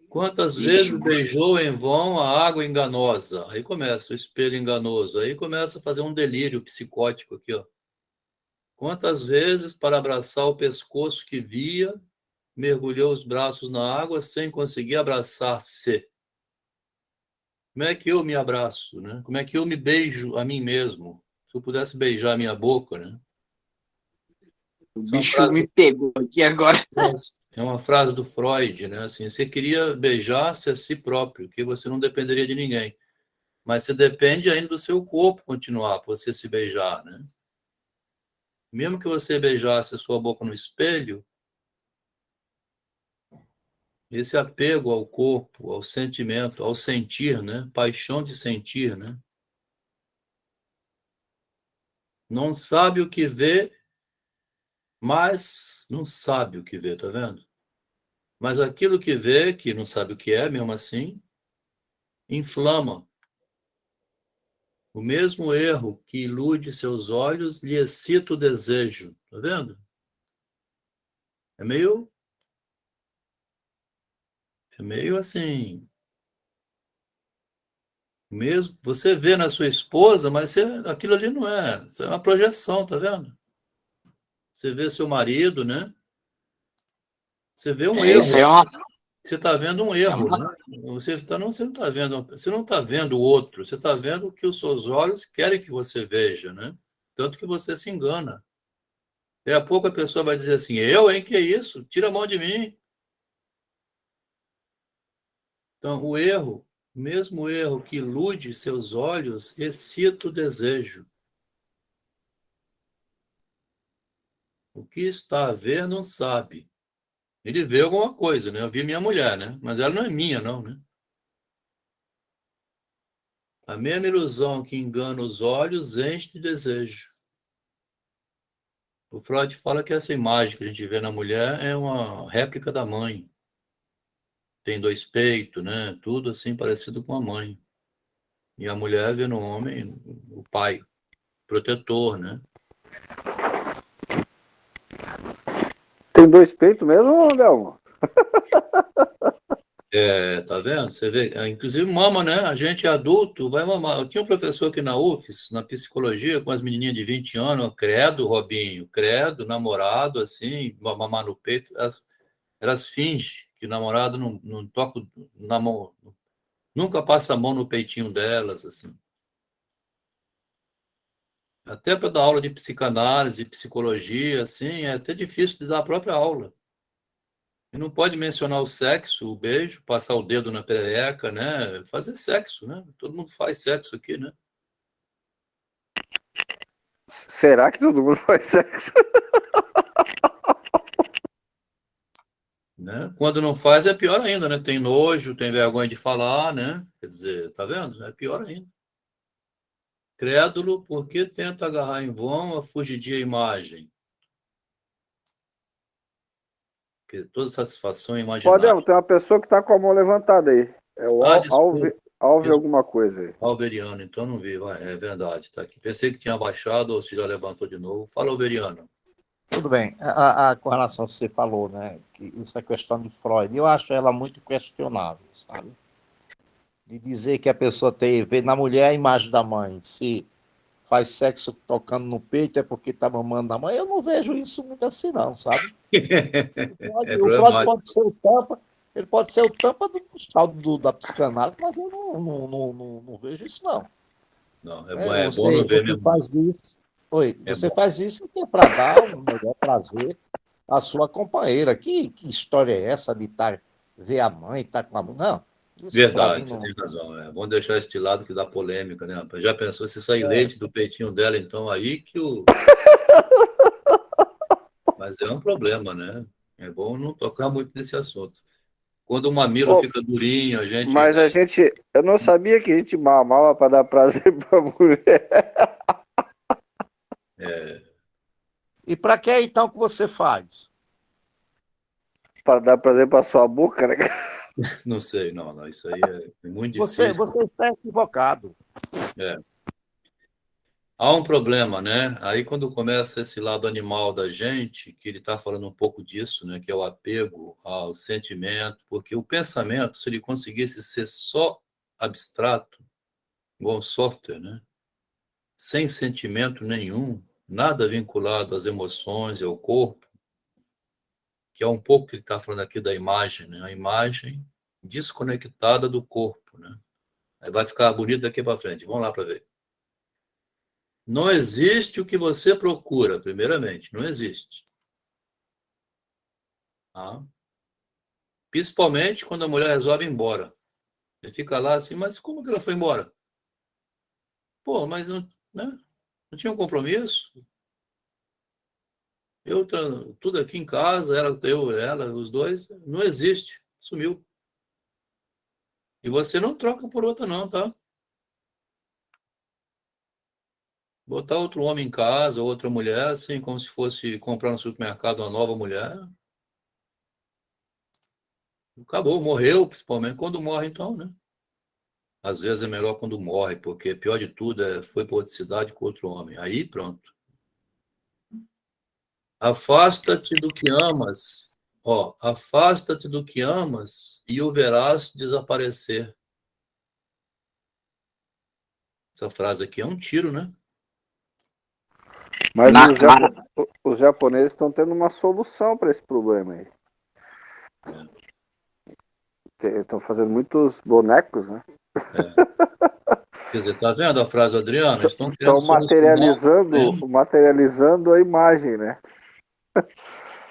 Quantas vezes beijou em vão a água enganosa? Aí começa o espelho enganoso. Aí começa a fazer um delírio psicótico aqui, ó. Quantas vezes, para abraçar o pescoço que via, mergulhou os braços na água sem conseguir abraçar-se? Como é que eu me abraço, né? Como é que eu me beijo a mim mesmo? Se eu pudesse beijar a minha boca, né? O Essa é uma bicho frase me pegou aqui agora. É uma frase do Freud, né? Assim, você queria beijar-se a si próprio, que você não dependeria de ninguém. Mas você depende ainda do seu corpo continuar para você se beijar, né? Mesmo que você beijasse a sua boca no espelho, esse apego ao corpo, ao sentimento, ao sentir, né? Paixão de sentir, né? Não sabe o que vê, mas não sabe o que vê, tá vendo? Mas aquilo que vê, que não sabe o que é, mesmo assim, inflama. O mesmo erro que ilude seus olhos lhe excita o desejo. Tá vendo? É meio assim. Mesmo você vê na sua esposa, mas aquilo ali não é. Isso é uma projeção, tá vendo? Você vê seu marido, né? Você vê um erro. Você está vendo um erro, né? Você não está vendo o outro. Você está vendo o que os seus olhos querem que você veja, né? Tanto que você se engana. Daqui a pouco a pessoa vai dizer assim: eu, hein? Que é isso? Tira a mão de mim. Então, o erro, mesmo o erro que ilude seus olhos, excita o desejo. O que está a ver não sabe. Ele vê alguma coisa, né? Eu vi minha mulher, né? Mas ela não é minha, não, né? A mesma ilusão que engana os olhos enche de desejo. O Freud fala que essa imagem que a gente vê na mulher é uma réplica da mãe. Tem dois peitos, né? Tudo assim parecido com a mãe. E a mulher vê no homem o pai, protetor, né? Tem dois peitos mesmo, Delmo? Tá vendo? Você vê, inclusive mama, né? A gente adulto vai mamar. Eu tinha um professor aqui na UFES, na psicologia, com as menininhas de 20 anos, credo, Robinho, credo, namorado, assim, mamar no peito. Elas fingem que o namorado não toca na mão, nunca passa a mão no peitinho delas, assim. Até para dar aula de psicanálise, psicologia, assim, é até difícil de dar a própria aula. E não pode mencionar o sexo, o beijo, passar o dedo na perereca, né? Fazer sexo, né? Todo mundo faz sexo aqui, né? Será que todo mundo faz sexo? Né? Quando não faz é pior ainda, né? Tem nojo, tem vergonha de falar, né? Quer dizer, tá vendo? É pior ainda. Crédulo, porque tenta agarrar em vão a fugidia imagem. Porque toda satisfação é Ó, imaginária. Delmo, tem uma pessoa que tá com a mão levantada aí. É o Desculpa. Alve alguma coisa aí. Alveriano, então não vi, vai, é verdade, tá aqui. Pensei que tinha baixado ou se já levantou de novo. Fala, Alveriano. Tudo bem. Com relação ao que você falou, né? Que isso é questão de Freud. Eu acho ela muito questionável, sabe? De dizer que a pessoa vê na mulher a imagem da mãe. Se faz sexo tocando no peito é porque tá mamando na mãe. Eu não vejo isso muito assim, não, sabe? É O Freud problemático. pode ser o tampa, ele pode ser o tampa da psicanálise, mas eu não vejo isso, não. Não, é bom Você não ver mesmo. faz isso. É Você bom. faz isso para dar um melhor prazer à sua companheira. Que história é essa de ver a mãe, estar com a mãe? Não. Isso pra mim Verdade, você não. tem razão. Vamos deixar esse de lado que dá polêmica, né, rapaz? Já pensou se sair leite do peitinho dela, então aí que o. Mas é um problema, né? É bom não tocar muito nesse assunto. Quando o mamilo Ô, fica durinho, a gente. mas eu não sabia que a gente mamava para dar prazer para mulher. E para que então que você faz? Para dar prazer para sua boca, né? Não sei, não. Isso aí é muito Você difícil. está equivocado. É. Há um problema, né? Aí quando começa esse lado animal da gente, que ele está falando um pouco disso, né? Que é o apego ao sentimento, porque o pensamento, se ele conseguisse ser só abstrato, igual um software, né? Sem sentimento nenhum, nada vinculado às emoções e ao corpo, que é um pouco que ele está falando aqui da imagem, né? A imagem desconectada do corpo, né? Aí vai ficar bonito daqui para frente. Vamos lá para ver. Não existe o que você procura, primeiramente. Não existe. Tá? Principalmente quando a mulher resolve ir embora. Ele fica lá assim, mas como que ela foi embora? Pô, mas não, né? Não tinha um compromisso? Tudo aqui em casa, ela, os dois, não existe. Sumiu. E você não troca por outra não, tá? Botar outro homem em casa, outra mulher, assim, como se fosse comprar no supermercado uma nova mulher. Acabou, morreu, principalmente quando morre, então, né? Às vezes é melhor quando morre, porque pior de tudo foi para outra cidade com outro homem. Aí, pronto. Afasta-te do que amas. Ó, afasta-te do que amas e o verás desaparecer. Essa frase aqui é um tiro, né? Mas Na cara. os japoneses estão tendo uma solução para esse problema aí. Estão fazendo muitos bonecos, né? Quer dizer, tá vendo a frase, Adriano? Estão querendo Estão solucionar o problema. materializando a imagem, né?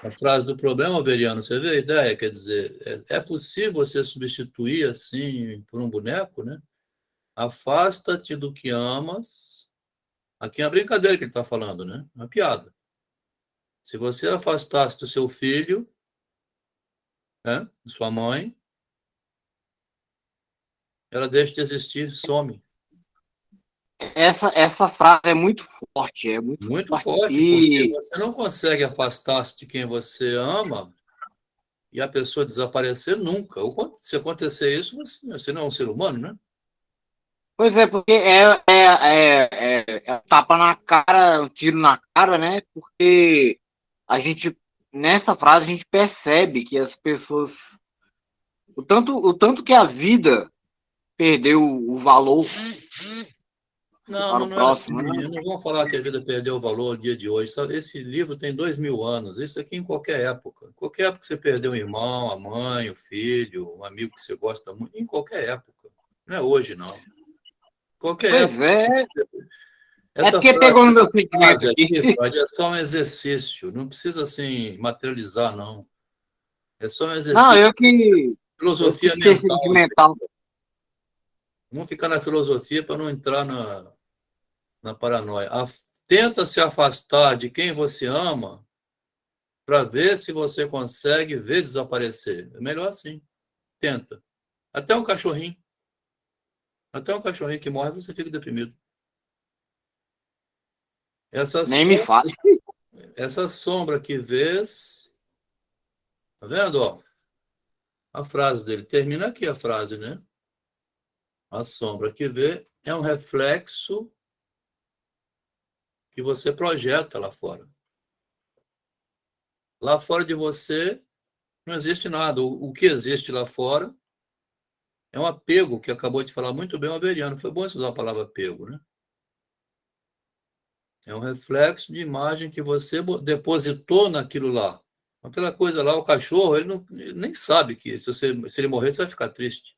A frase do problema, Veriano, você vê a ideia? Quer dizer, é possível você substituir assim por um boneco, né? Afasta-te do que amas. Aqui é uma brincadeira que ele está falando, né? Uma piada. Se você afastasse do seu filho, né? De sua mãe, ela deixa de existir, some. Essa frase é muito forte, é muito Muito forte. forte, porque você não consegue afastar-se de quem você ama e a pessoa desaparecer nunca. Se acontecer isso, você não é um ser humano, né? Pois é, porque é tapa na cara, um tiro na cara, né? Porque a gente, nessa frase, a gente percebe que as pessoas, o tanto que a vida perdeu o valor Não, para mas o não é assim. próximo, né? Não vão falar que a vida perdeu o valor no dia de hoje. Esse livro tem 2000 anos. Isso aqui em qualquer época. Em qualquer época que você perdeu um irmão, a mãe, o filho, um amigo que você gosta muito. Em qualquer época. Não é hoje, não. Qualquer Pois época. é Essa porque pegou no meu sentimento frase aqui. aqui, Fred, é só um exercício. Não precisa, assim, materializar, não. É só um Não, exercício eu que filosofia ser mental. sentimental. Vamos ficar na filosofia para não entrar na paranoia. Tenta se afastar de quem você ama para ver se você consegue ver desaparecer. É melhor assim. Tenta. Até um cachorrinho. Até um cachorrinho que morre, você fica deprimido. Essa, Nem me som- fale. essa sombra que vês. Tá vendo? Ó? A frase dele. Termina aqui a frase, né? A sombra que vê é um reflexo que você projeta lá fora. Lá fora de você não existe nada. O que existe lá fora é um apego, que acabou de falar muito bem o Averiano. Foi bom você usar a palavra apego, né? É um reflexo de imagem que você depositou naquilo lá. Aquela coisa lá, o cachorro, ele nem sabe que se ele morrer, você vai ficar triste.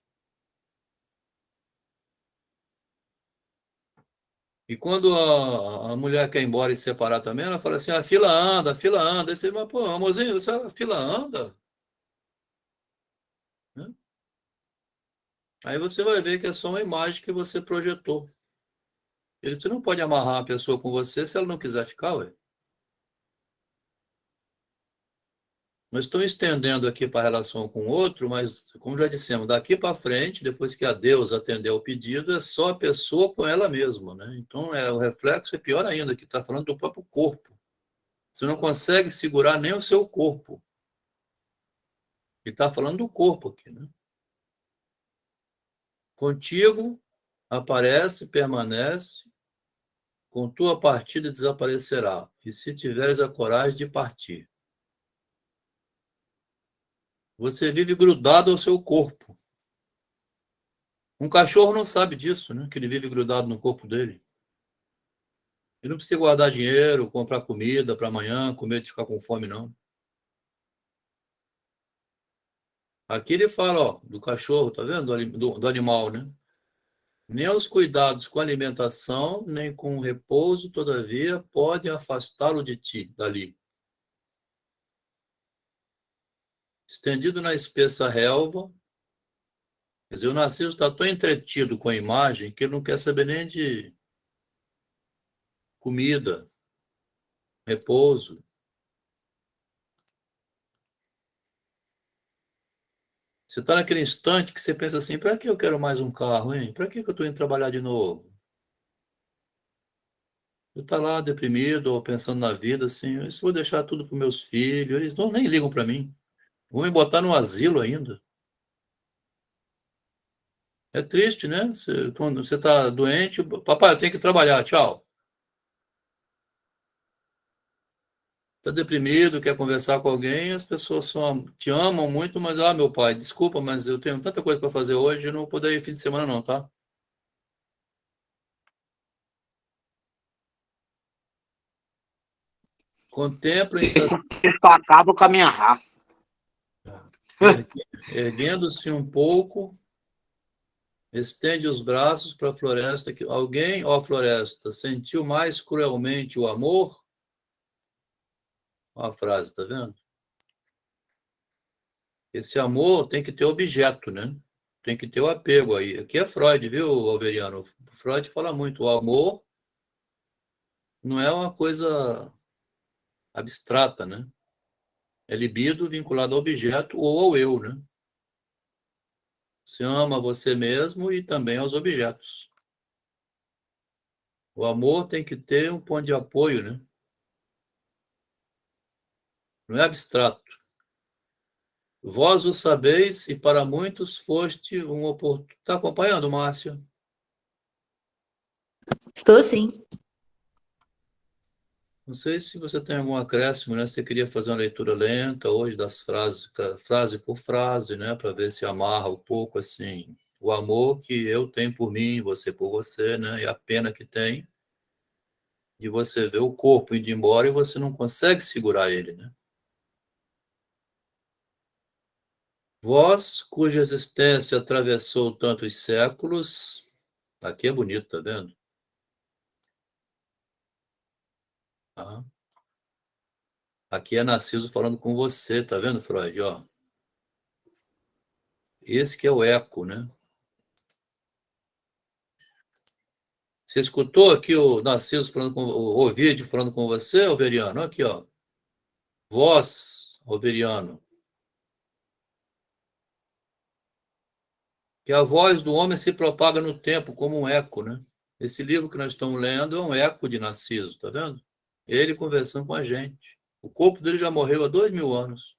E quando a mulher quer ir embora e se separar também, ela fala assim, a fila anda, a fila anda. Aí você, mas, pô, amorzinho, essa fila anda? Né? Aí você vai ver que é só uma imagem que você projetou. Você não pode amarrar a pessoa com você se ela não quiser ficar, ué. Nós estamos estendendo aqui para a relação com o outro, mas, como já dissemos, daqui para frente, depois que a Deus atender ao pedido, é só a pessoa com ela mesma, né? Então, o reflexo é pior ainda, que está falando do próprio corpo. Você não consegue segurar nem o seu corpo. Ele está falando do corpo aqui, né? Contigo aparece, permanece, com tua partida desaparecerá, e se tiveres a coragem de partir. Você vive grudado ao seu corpo. Um cachorro não sabe disso, né? Que ele vive grudado no corpo dele. Ele não precisa guardar dinheiro, comprar comida para amanhã, comer de ficar com fome, não. Aqui ele fala, ó, do cachorro, tá vendo? Do animal, né? Nem os cuidados com a alimentação, nem com o repouso, todavia, podem afastá-lo de ti, dali. Estendido na espessa relva, quer dizer, o Narciso está tão entretido com a imagem que ele não quer saber nem de comida, repouso. Você está naquele instante que você pensa assim, para que eu quero mais um carro, hein? Para que eu estou indo trabalhar de novo? Eu estou lá deprimido ou pensando na vida, assim, eu vou deixar tudo para meus filhos, eles nem ligam para mim. Vão me botar no asilo ainda. É triste, né? Quando você está doente, papai, eu tenho que trabalhar, tchau. Está deprimido, quer conversar com alguém, as pessoas só te amam muito, mas, meu pai, desculpa, mas eu tenho tanta coisa para fazer hoje, eu não vou poder ir fim de semana não, tá? Contemplem Isso acaba com a minha raça. erguendo-se um pouco, estende os braços para a floresta. Alguém, ó floresta, sentiu mais cruelmente o amor? Olha a frase, tá vendo? Esse amor tem que ter objeto, né? Tem que ter o apego aí. Aqui é Freud, viu, Alberiano? Freud fala muito, o amor não é uma coisa abstrata, né? É libido vinculado ao objeto ou ao eu, né? Você ama você mesmo e também aos objetos. O amor tem que ter um ponto de apoio, né? Não é abstrato. Vós o sabeis e para muitos foste um oportuno. Está acompanhando, Márcia? Estou sim. Não sei se você tem algum acréscimo, né? Você queria fazer uma leitura lenta hoje das frases, frase por frase, né? Para ver se amarra um pouco assim o amor que eu tenho por mim, você por você, né? E a pena que tem de você ver o corpo indo embora e você não consegue segurar ele, né? Vós, cuja existência atravessou tantos séculos, aqui é bonito, tá vendo? Ah. Aqui é Narciso falando com você, tá vendo, Freud? Ó. Esse que é o eco, né? Você escutou aqui o Narciso falando com o Ovídio falando com você, Overiano? Aqui, ó. Vós, Overiano. Que a voz do homem se propaga no tempo como um eco, né? Esse livro que nós estamos lendo é um eco de Narciso, tá vendo? Ele conversando com a gente. O corpo dele já morreu há 2000 anos.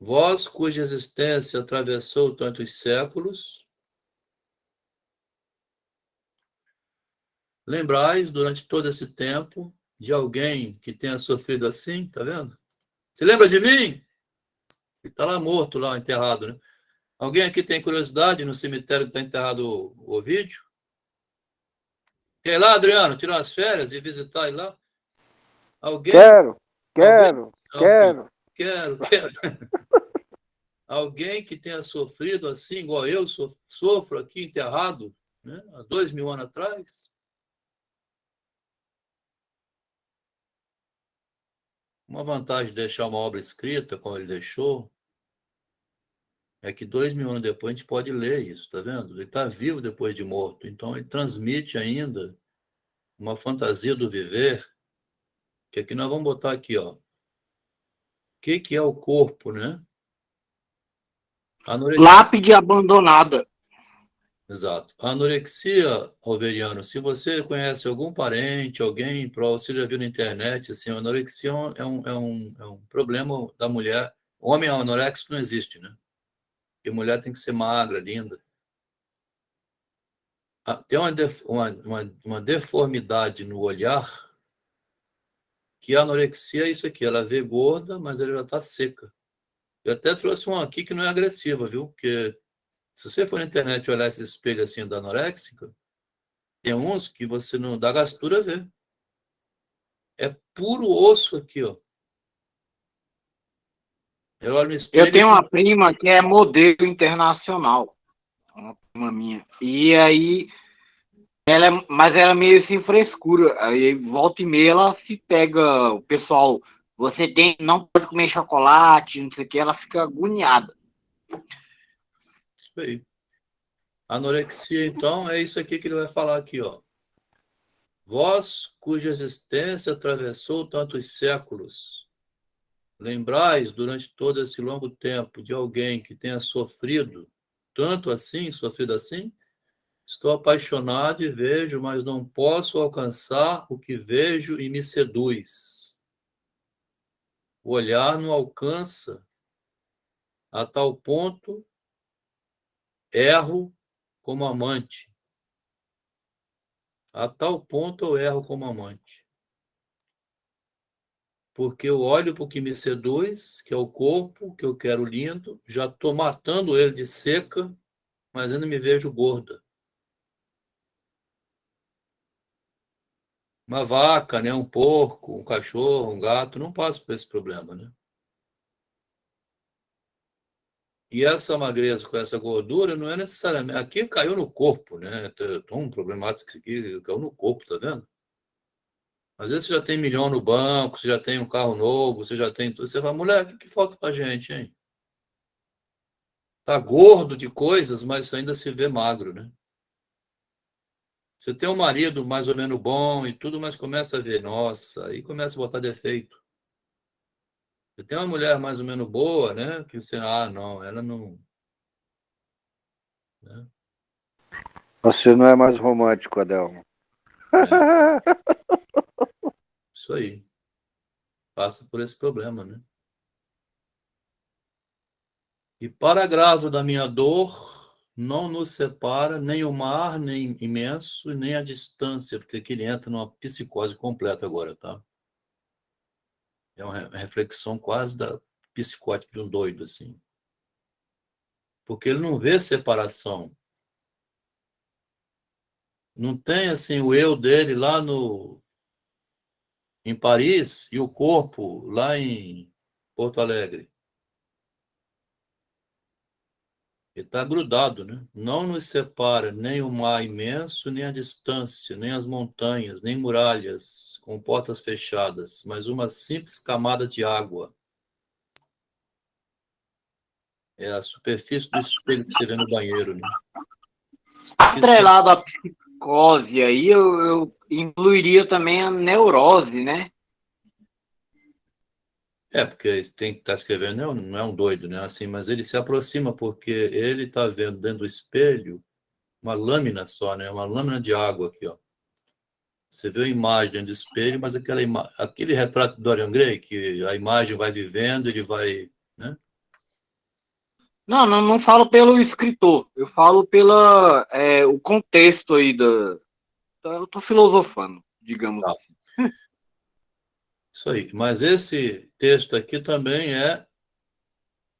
Vós, cuja existência atravessou tantos séculos, lembrais, durante todo esse tempo, de alguém que tenha sofrido assim, tá vendo? Você lembra de mim? Ele está lá morto, lá enterrado, né? Alguém aqui tem curiosidade no cemitério que está enterrado o Ovídio? Quer ir lá, Adriano, tirar umas férias e visitar ele lá? Alguém? Quero. Quero. Alguém que tenha sofrido assim, igual eu sofro aqui enterrado, né? Há 2000 anos atrás? Uma vantagem de deixar uma obra escrita, como ele deixou, é que 2000 anos depois a gente pode ler isso, tá vendo? Ele está vivo depois de morto, então ele transmite ainda uma fantasia do viver Que aqui nós vamos botar aqui, ó. O que é o corpo, né? Anorexia. Lápide abandonada. Exato. A anorexia, Overiano, se você conhece algum parente, alguém, você já viu na internet, assim, a anorexia é um problema da mulher. Homem anoréxico não existe, né? Porque mulher tem que ser magra, linda. Tem uma deformidade no olhar, que a anorexia é isso aqui, ela vê gorda, mas ela já está seca. Eu até trouxe um aqui que não é agressiva, viu? Porque se você for na internet e olhar esse espelho assim da anoréxica, tem uns que você não dá gastura ver. É puro osso aqui, ó. Eu olho no espelho. Eu tenho uma prima que é modelo internacional. Uma prima minha. E aí, mas ela é meio sem frescura. Aí volta e meia ela se pega, o pessoal, não pode comer chocolate, não sei o que, ela fica agoniada. Isso aí. Anorexia, então, é isso aqui que ele vai falar aqui, ó. Vós, cuja existência atravessou tantos séculos, lembrais durante todo esse longo tempo de alguém que tenha sofrido tanto assim, sofrido assim? Estou apaixonado e vejo, mas não posso alcançar o que vejo e me seduz. O olhar não alcança, a tal ponto erro como amante. A tal ponto eu erro como amante. Porque eu olho para o que me seduz, que é o corpo, que eu quero lindo, já estou matando ele de seca, mas ainda me vejo gorda. Uma vaca, né, um porco, um cachorro, um gato, não passa por esse problema, né? E essa magreza com essa gordura não é necessariamente... Aqui caiu no corpo, né? Tão problemático isso aqui, caiu no corpo, tá vendo? Às vezes você já tem milhão no banco, você já tem um carro novo, você já tem tudo. Você fala, mulher, o que falta pra gente, hein? Tá gordo de coisas, mas ainda se vê magro, né? Você tem um marido mais ou menos bom e tudo, mas começa a ver, nossa, aí começa a botar defeito. Você tem uma mulher mais ou menos boa, né? Que você, não, ela não... Né? Você não é mais romântico, Adelmo. Isso aí. Passa por esse problema, né? E para agravo da minha dor, não nos separa nem o mar, nem imenso, nem a distância, porque aqui ele entra numa psicose completa agora, tá? É uma reflexão quase da psicótica de um doido, assim. Porque ele não vê separação. Não tem, assim, o eu dele lá em Paris e o corpo lá em Porto Alegre. Ele está grudado, né? Não nos separa nem o mar imenso, nem a distância, nem as montanhas, nem muralhas com portas fechadas, mas uma simples camada de água. É a superfície do espelho que você vê no banheiro, né? Atrelado à psicose aí, eu incluiria também a neurose, né? Porque tem que estar escrevendo, não é um doido, né? Assim, mas ele se aproxima porque ele está vendo dentro do espelho uma lâmina só, né? Uma lâmina de água aqui, ó. Você vê a imagem dentro do espelho, mas aquele retrato do Dorian Gray, que a imagem vai vivendo, ele vai, né? Não falo pelo escritor, eu falo o contexto aí eu tô filosofando, digamos Tá. assim. Isso aí. Mas esse texto aqui também é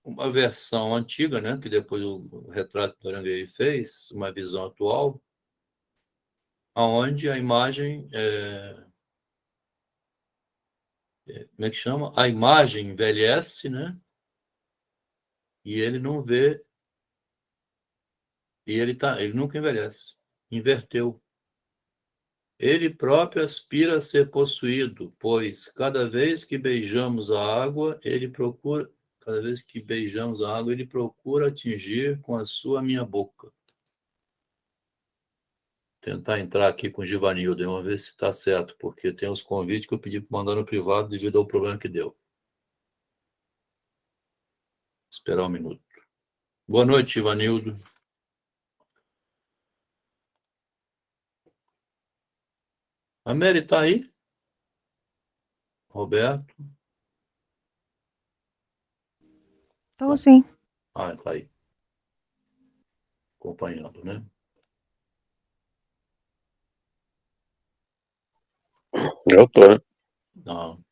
uma versão antiga, né? Que depois o retrato do Dorian Gray fez, uma visão atual, onde a imagem como é que chama? A imagem envelhece, né? E ele não vê, e ele nunca envelhece. Inverteu. Ele próprio aspira a ser possuído, pois cada vez que beijamos a água, ele procura atingir com a sua minha boca. tentar entrar aqui com o Givanildo, vamos ver se está certo, porque tem os convites que eu pedi para mandar no privado devido ao problema que deu. Esperar um minuto. Boa noite, Givanildo. A Mary está aí? Roberto? Então, sim. Ah, está aí. Acompanhando, né? Eu tô, né? Não.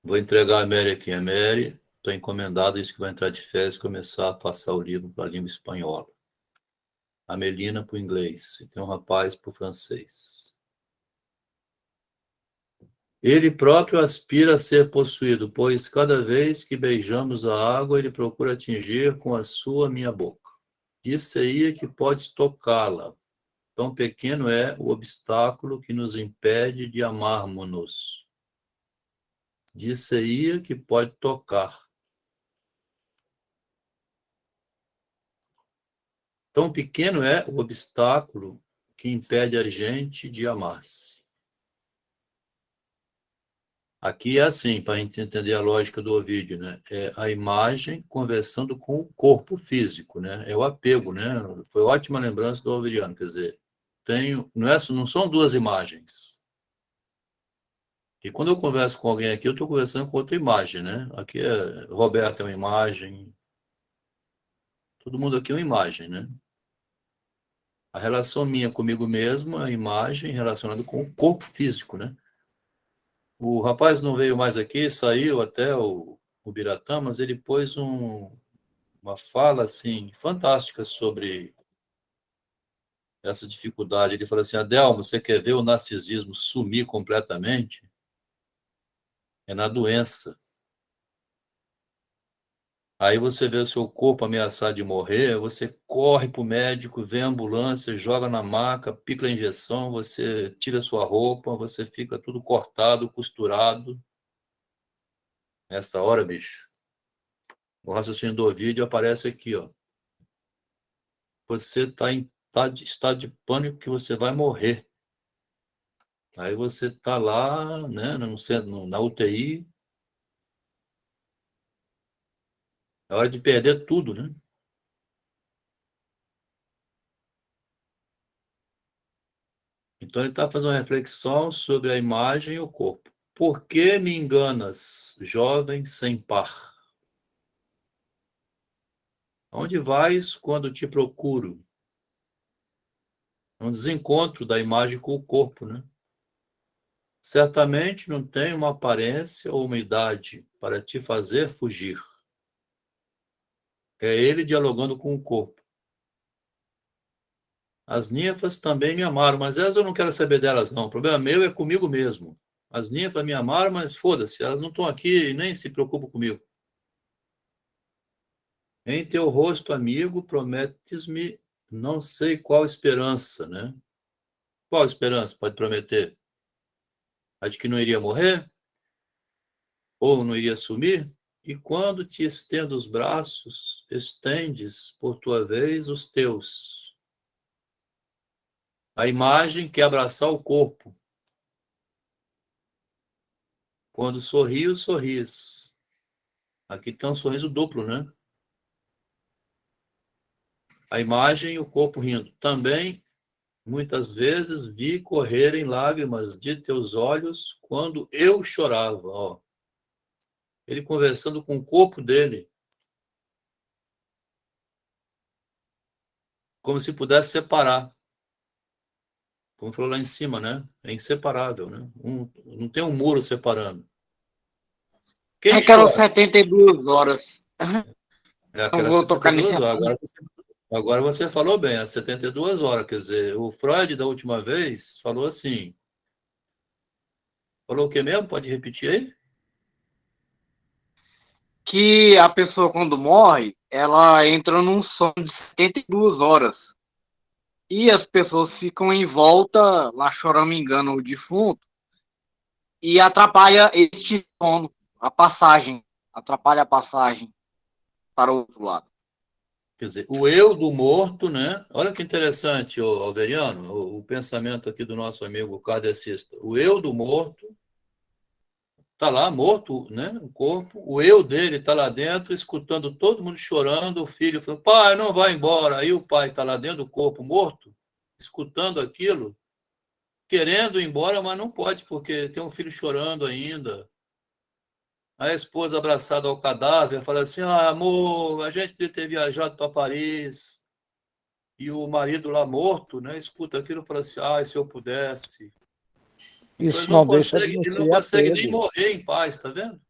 Vou entregar a Mary aqui. A Mary está encomendada, isso que vai entrar de férias e começar a passar o livro para a língua espanhola. A Melina para o inglês. E tem um rapaz para o francês. Ele próprio aspira a ser possuído, pois cada vez que beijamos a água, ele procura atingir com a sua minha boca. Disse-ia que podes tocá-la. Tão pequeno é o obstáculo que nos impede de amarmos-nos. Disse-ia que pode tocar. Tão pequeno é o obstáculo que impede a gente de amar-se. Aqui é assim, para a gente entender a lógica do Ovídio, né? É a imagem conversando com o corpo físico, né? É o apego, né? Foi ótima lembrança do Ovidiano, quer dizer, não são duas imagens. E quando eu converso com alguém aqui, eu estou conversando com outra imagem, né? Aqui Roberto é uma imagem, todo mundo aqui é uma imagem, né? A relação minha comigo mesmo é a imagem relacionada com o corpo físico, né? O rapaz não veio mais aqui, saiu até o Biratã, mas ele pôs uma fala assim fantástica sobre essa dificuldade. Ele falou assim: Adelmo, você quer ver o narcisismo sumir completamente? É na doença. Aí você vê o seu corpo ameaçado de morrer, você corre para o médico, vê a ambulância, joga na maca, pica a injeção, você tira sua roupa, você fica tudo cortado, costurado. Nessa hora, bicho, o raciocínio do vídeo aparece aqui, ó. Você está em estado de pânico que você vai morrer. Aí você está lá, né, na UTI, é hora de perder tudo, né? Então ele está fazendo uma reflexão sobre a imagem e o corpo. Por que me enganas, jovem sem par? Onde vais quando te procuro? É um desencontro da imagem com o corpo, né? Certamente não tem uma aparência ou uma idade para te fazer fugir. É ele dialogando com o corpo. As ninfas também me amaram, mas elas eu não quero saber delas, não. O problema meu é comigo mesmo. As ninfas me amaram, mas foda-se, elas não estão aqui e nem se preocupam comigo. Em teu rosto, amigo, prometes-me não sei qual esperança, né? Qual esperança pode prometer? A de que não iria morrer? Ou não iria sumir? E quando te estendo os braços, estendes, por tua vez, os teus. A imagem quer abraçar o corpo. Quando sorrio, sorris. Aqui tem um sorriso duplo, né? A imagem e o corpo rindo. Também, muitas vezes, vi correrem lágrimas de teus olhos quando eu chorava. Ó. Ele conversando com o corpo dele, como se pudesse separar. Como falou lá em cima, né? É inseparável, né? Não tem um muro separando. Quem Aquelas chora? 72 horas. É Não aquelas vou tocar nesse 72 horas. assunto. Agora você falou bem, as 72 horas. Quer dizer, o Freud, da última vez, falou assim. Falou o que mesmo? Pode repetir aí? Que a pessoa, quando morre, ela entra num sono de 72 horas. E as pessoas ficam em volta, lá choramingando o defunto, e atrapalha este sono, a passagem. Atrapalha a passagem para o outro lado. Quer dizer, o eu do morto, né? Olha que interessante, Alveriano, o pensamento aqui do nosso amigo kardecista. O eu do morto está lá, morto, né? O corpo. O eu dele está lá dentro, escutando todo mundo chorando. O filho falando, pai, não vai embora. Aí o pai está lá dentro do corpo morto, escutando aquilo, querendo ir embora, mas não pode, porque tem um filho chorando ainda. A esposa abraçada ao cadáver fala assim: ah, amor, a gente podia ter viajado para Paris. E o marido lá morto, né, escuta aquilo e fala assim: ah, se eu pudesse. Então Isso não deixa de ele não ser consegue nem apego. morrer em paz, tá vendo?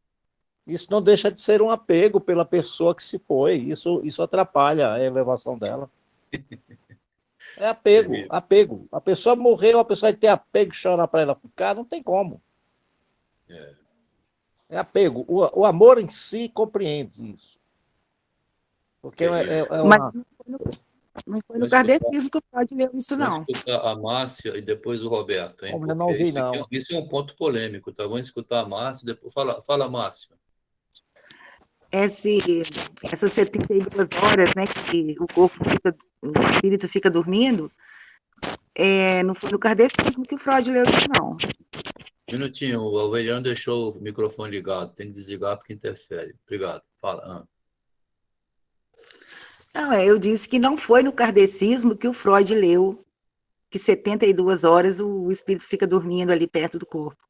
Isso não deixa de ser um apego pela pessoa que se foi. Isso atrapalha a elevação dela. É apego, Terrível. apego. A pessoa morreu, a pessoa vai ter apego e chorar para ela ficar, não tem como. É. É apego. O amor em si compreende isso. Porque é Mas uma. não foi no Vamos escutar, kardecismo que o Freud leu isso, vamos não. escutar a Márcia e depois o Roberto, hein? Como eu não Porque ouvi, não. isso é um ponto polêmico, tá? Vamos escutar a Márcia e depois. Fala, Márcia. Essas 72 horas, né, que o espírito fica dormindo, não foi no kardecismo que o Freud leu isso, não. Minutinho, o Alveriano deixou o microfone ligado, tem que desligar porque interfere. Obrigado. Fala. Não, eu disse que não foi no kardecismo que o Freud leu que 72 horas o espírito fica dormindo ali perto do corpo.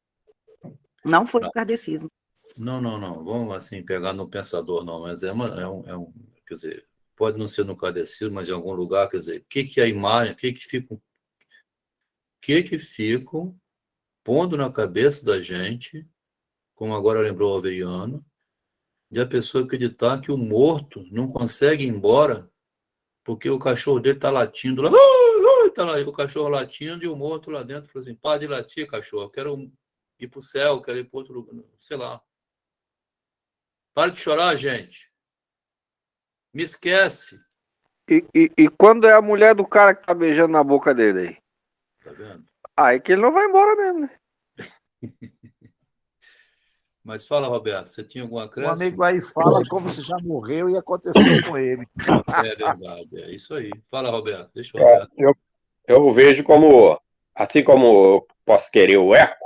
Não foi no kardecismo. Não. Vamos assim pegar no pensador, não, mas quer dizer, pode não ser no catecismo, mas em algum lugar, quer dizer, o que é a imagem, o que ficam pondo na cabeça da gente, como agora lembrou o Alveriano, de a pessoa acreditar que o morto não consegue ir embora porque o cachorro dele está latindo lá, tá lá, o cachorro latindo e o morto lá dentro falou assim: para de latir, cachorro, eu quero ir para o céu, quero ir para outro lugar, sei lá. Para de chorar, gente. Me esquece. E quando é a mulher do cara que tá beijando na boca dele aí? Tá vendo? Aí que ele não vai embora mesmo, né? Mas fala, Roberto, você tinha algum O acréscimo? amigo aí fala como se já morreu e aconteceu com ele. É verdade, é isso aí. Fala, Roberto, deixa o Roberto. Eu vejo como, assim como eu posso querer o eco,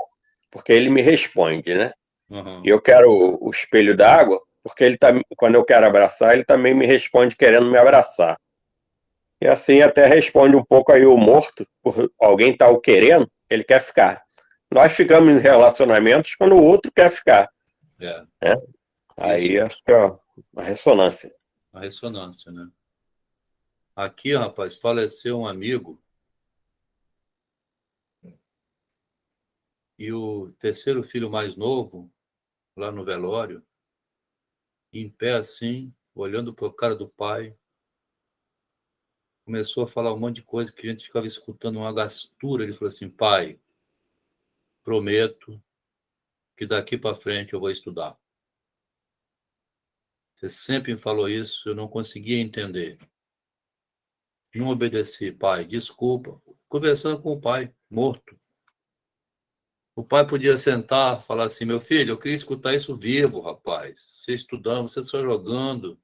porque ele me responde, né? Uhum. E eu quero o espelho d'água, porque ele quando eu quero abraçar, ele também me responde querendo me abraçar. E assim até responde um pouco aí o morto, por alguém tá o querendo, ele quer ficar. Nós ficamos em relacionamentos quando o outro quer ficar. É. Né? Aí acho que é uma ressonância. A ressonância, né? Aqui, rapaz, faleceu um amigo e o terceiro filho mais novo, lá no velório, em pé assim, olhando para o cara do pai, começou a falar um monte de coisa que a gente ficava escutando uma gastura. Ele falou assim: pai, prometo que daqui para frente eu vou estudar. Você sempre me falou isso, eu não conseguia entender. Não obedeci, pai, desculpa. Conversando com o pai, morto. O pai podia sentar, falar assim: meu filho, eu queria escutar isso vivo, rapaz. Você estudando, você só jogando,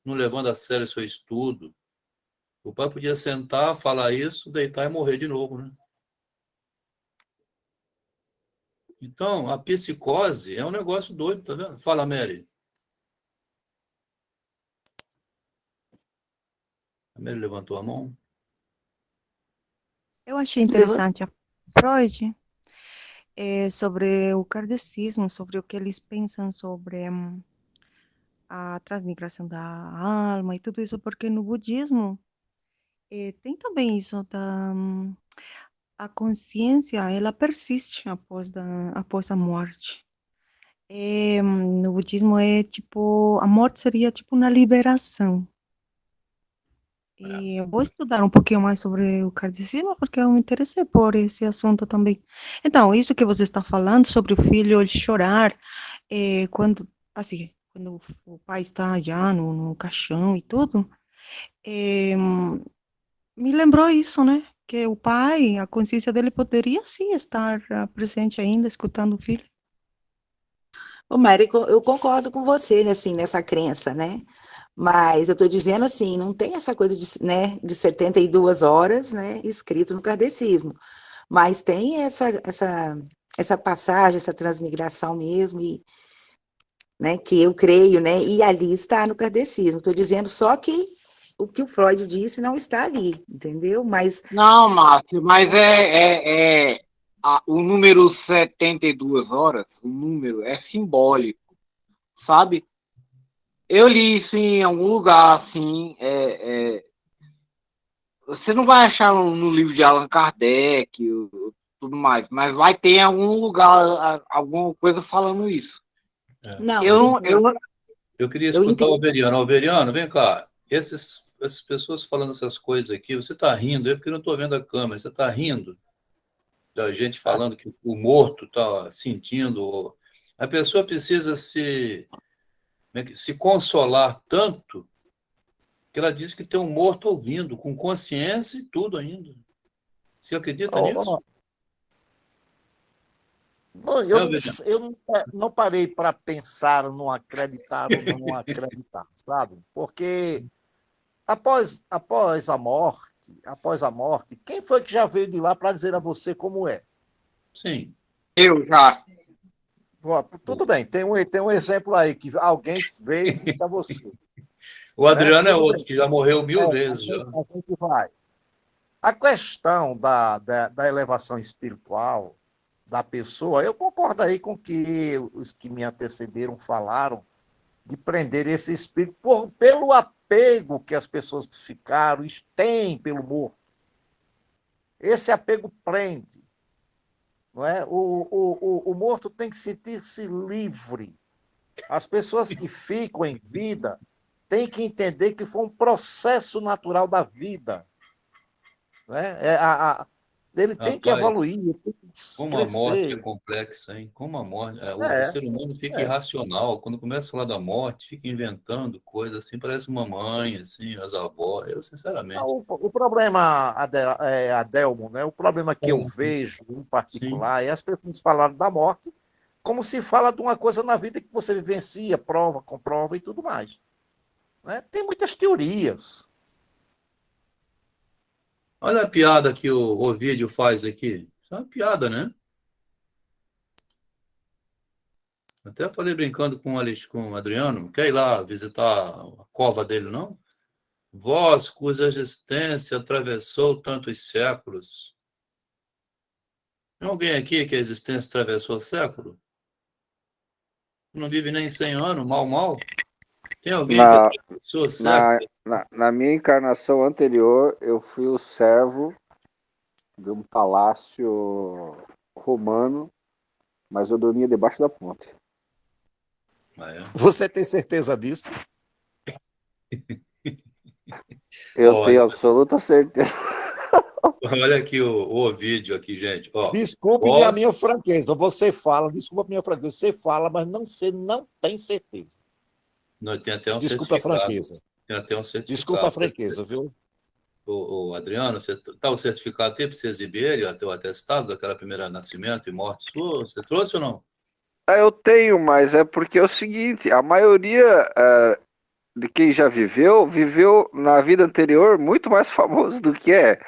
não levando a sério o seu estudo. O pai podia sentar, falar isso, deitar e morrer de novo, né? Então, a psicose é um negócio doido, tá vendo? Fala, Mary. A Mary levantou a mão. Eu achei interessante a Freud sobre o kardecismo, sobre o que eles pensam sobre a transmigração da alma e tudo isso, porque no budismo tem também isso a consciência, ela persiste após a morte. No budismo é tipo, a morte seria tipo uma liberação. E eu vou estudar um pouquinho mais sobre o kardecismo, porque eu me interessei por esse assunto também. Então, isso que você está falando sobre o filho ele chorar, quando, assim, quando o pai está já no caixão e tudo, me lembrou isso, né? Que o pai, a consciência dele poderia sim estar presente ainda, escutando o filho. Ô, Mari, eu concordo com você, né, assim, nessa crença, né? Mas eu estou dizendo assim, não tem essa coisa de, né, de 72 horas, né, escrito no kardecismo. Mas tem essa passagem, essa transmigração mesmo, e, né, que eu creio, né, e ali está no kardecismo. Estou dizendo só que o Freud disse não está ali, entendeu? Mas Não, Márcio, mas o número 72 horas, o número é simbólico, sabe? Eu li isso em algum lugar, assim, você não vai achar no livro de Allan Kardec, tudo mais, mas vai ter em algum lugar alguma coisa falando isso. não, sim, Eu queria eu escutar o entendo. Alveriano. Alveriano, vem cá. Essas pessoas falando essas coisas aqui, você está rindo, é porque eu não estou vendo a câmera, você está rindo da gente falando que o morto está sentindo. A pessoa precisa se consolar tanto que ela diz que tem um morto ouvindo, com consciência e tudo ainda. Você acredita Ó, nisso? ó, não, É, Alveriano? eu não parei para pensar no acreditar ou não acreditar, sabe? Porque após a morte, quem foi que já veio de lá para dizer a você como é? Sim. Eu já. Pô, tudo bem, tem um exemplo aí que alguém veio e disse a você, O né? Adriano é Tudo outro, bem. que já morreu É, 1000 vezes já. a gente vai. A questão da elevação espiritual da pessoa, eu concordo aí com o que os que me antecederam falaram, de prender esse espírito pelo apego que as pessoas que ficaram têm pelo morto. Esse apego prende. Não é? O morto tem que sentir-se livre. As pessoas que ficam em vida têm que entender que foi um processo natural da vida. Né? Ele tem que Rapaz, evoluir, ele tem que como a morte é crescer. complexa, hein? Como a morte. O É, ser humano fica é. irracional. Quando começa a falar da morte, fica inventando coisas assim, parece uma mãe, assim, as avós. Eu, sinceramente. O problema, Adelmo, né? O problema que eu vejo em Sim. particular é as pessoas falarem da morte como se fala de uma coisa na vida que você vivencia, prova, comprova e tudo mais. Né? Tem muitas teorias. Olha a piada que o Ovídio faz aqui. Isso é uma piada, né? Até falei brincando com o Adriano. Quer ir lá visitar a cova dele, não? Vós, cuja existência atravessou tantos séculos. Tem alguém aqui que a existência atravessou século? Não vive nem 100 anos, mal, mal. Tem alguém que Na, atravessou na, século? na minha encarnação anterior, eu fui o servo de um palácio romano, mas eu dormia debaixo da ponte. Ah, é? Você tem certeza disso? Eu Olha, tenho absoluta certeza. olha aqui o Ovídio aqui, gente. Ó, Desculpe-me a vós, minha franqueza. Você fala, desculpa a minha franqueza. Você fala, mas você não tem certeza. não, tem até um Desculpa a certificado. franqueza. Tem até um Desculpa a certificado. franqueza, viu? O Adriano, você tá o certificado aí para você exibir ele, até o atestado daquela primeira nascimento e morte sua? Você trouxe ou não? Eu tenho, mas é porque é o seguinte, a maioria de quem já viveu, viveu na vida anterior muito mais famoso do que é.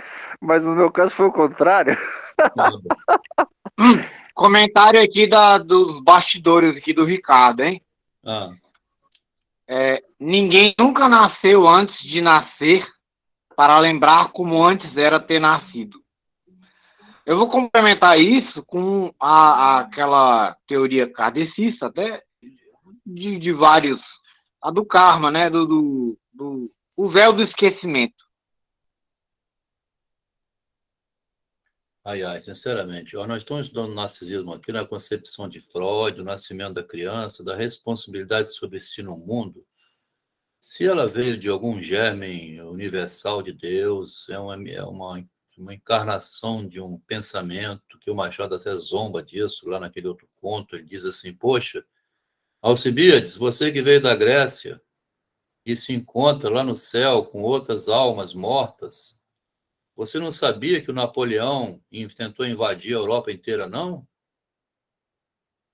Mas no meu caso foi o contrário. Comentário aqui dos bastidores aqui do Ricardo, hein? Ah, Ninguém nunca nasceu antes de nascer para lembrar como antes era ter nascido. Eu vou complementar isso com aquela teoria kardecista, até de vários, a do karma, né? O véu do esquecimento. ai, sinceramente, ó, nós estamos estudando narcisismo aqui na concepção de Freud, do nascimento da criança, da responsabilidade sobre si no mundo. Se ela veio de algum germe universal de Deus, uma encarnação de um pensamento, que o Machado até zomba disso, lá naquele outro conto, ele diz assim, poxa, Alcibiades, você que veio da Grécia e se encontra lá no céu com outras almas mortas, você não sabia que o Napoleão tentou invadir a Europa inteira, não?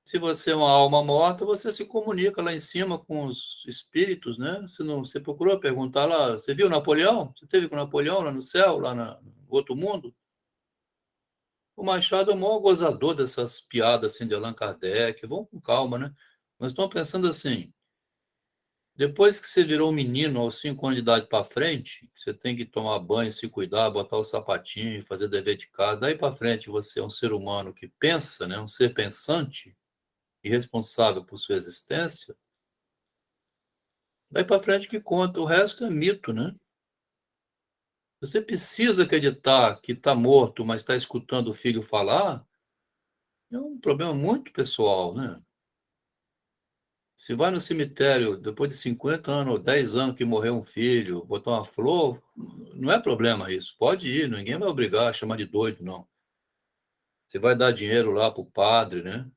Se você é uma alma morta, você se comunica lá em cima com os espíritos, né? Você procurou perguntar lá, você viu Napoleão? Você teve com Napoleão lá no céu, lá no outro mundo? O Machado é o maior gozador dessas piadas assim de Allan Kardec. Vamos com calma, né? Nós estamos pensando assim, depois que você virou um menino aos 5 anos de idade para frente, você tem que tomar banho, se cuidar, botar o sapatinho, fazer dever de casa. Daí para frente você é um ser humano que pensa, né? Um ser pensante e responsável por sua existência. Daí para frente que conta, o resto é mito, né? Você precisa acreditar que está morto, mas está escutando o filho falar, é um problema muito pessoal, né? Se vai no cemitério depois de 50 anos ou 10 anos que morreu um filho, botar uma flor, não é problema isso. Pode ir, ninguém vai obrigar a chamar de doido, não. Você vai dar dinheiro lá para o padre, né?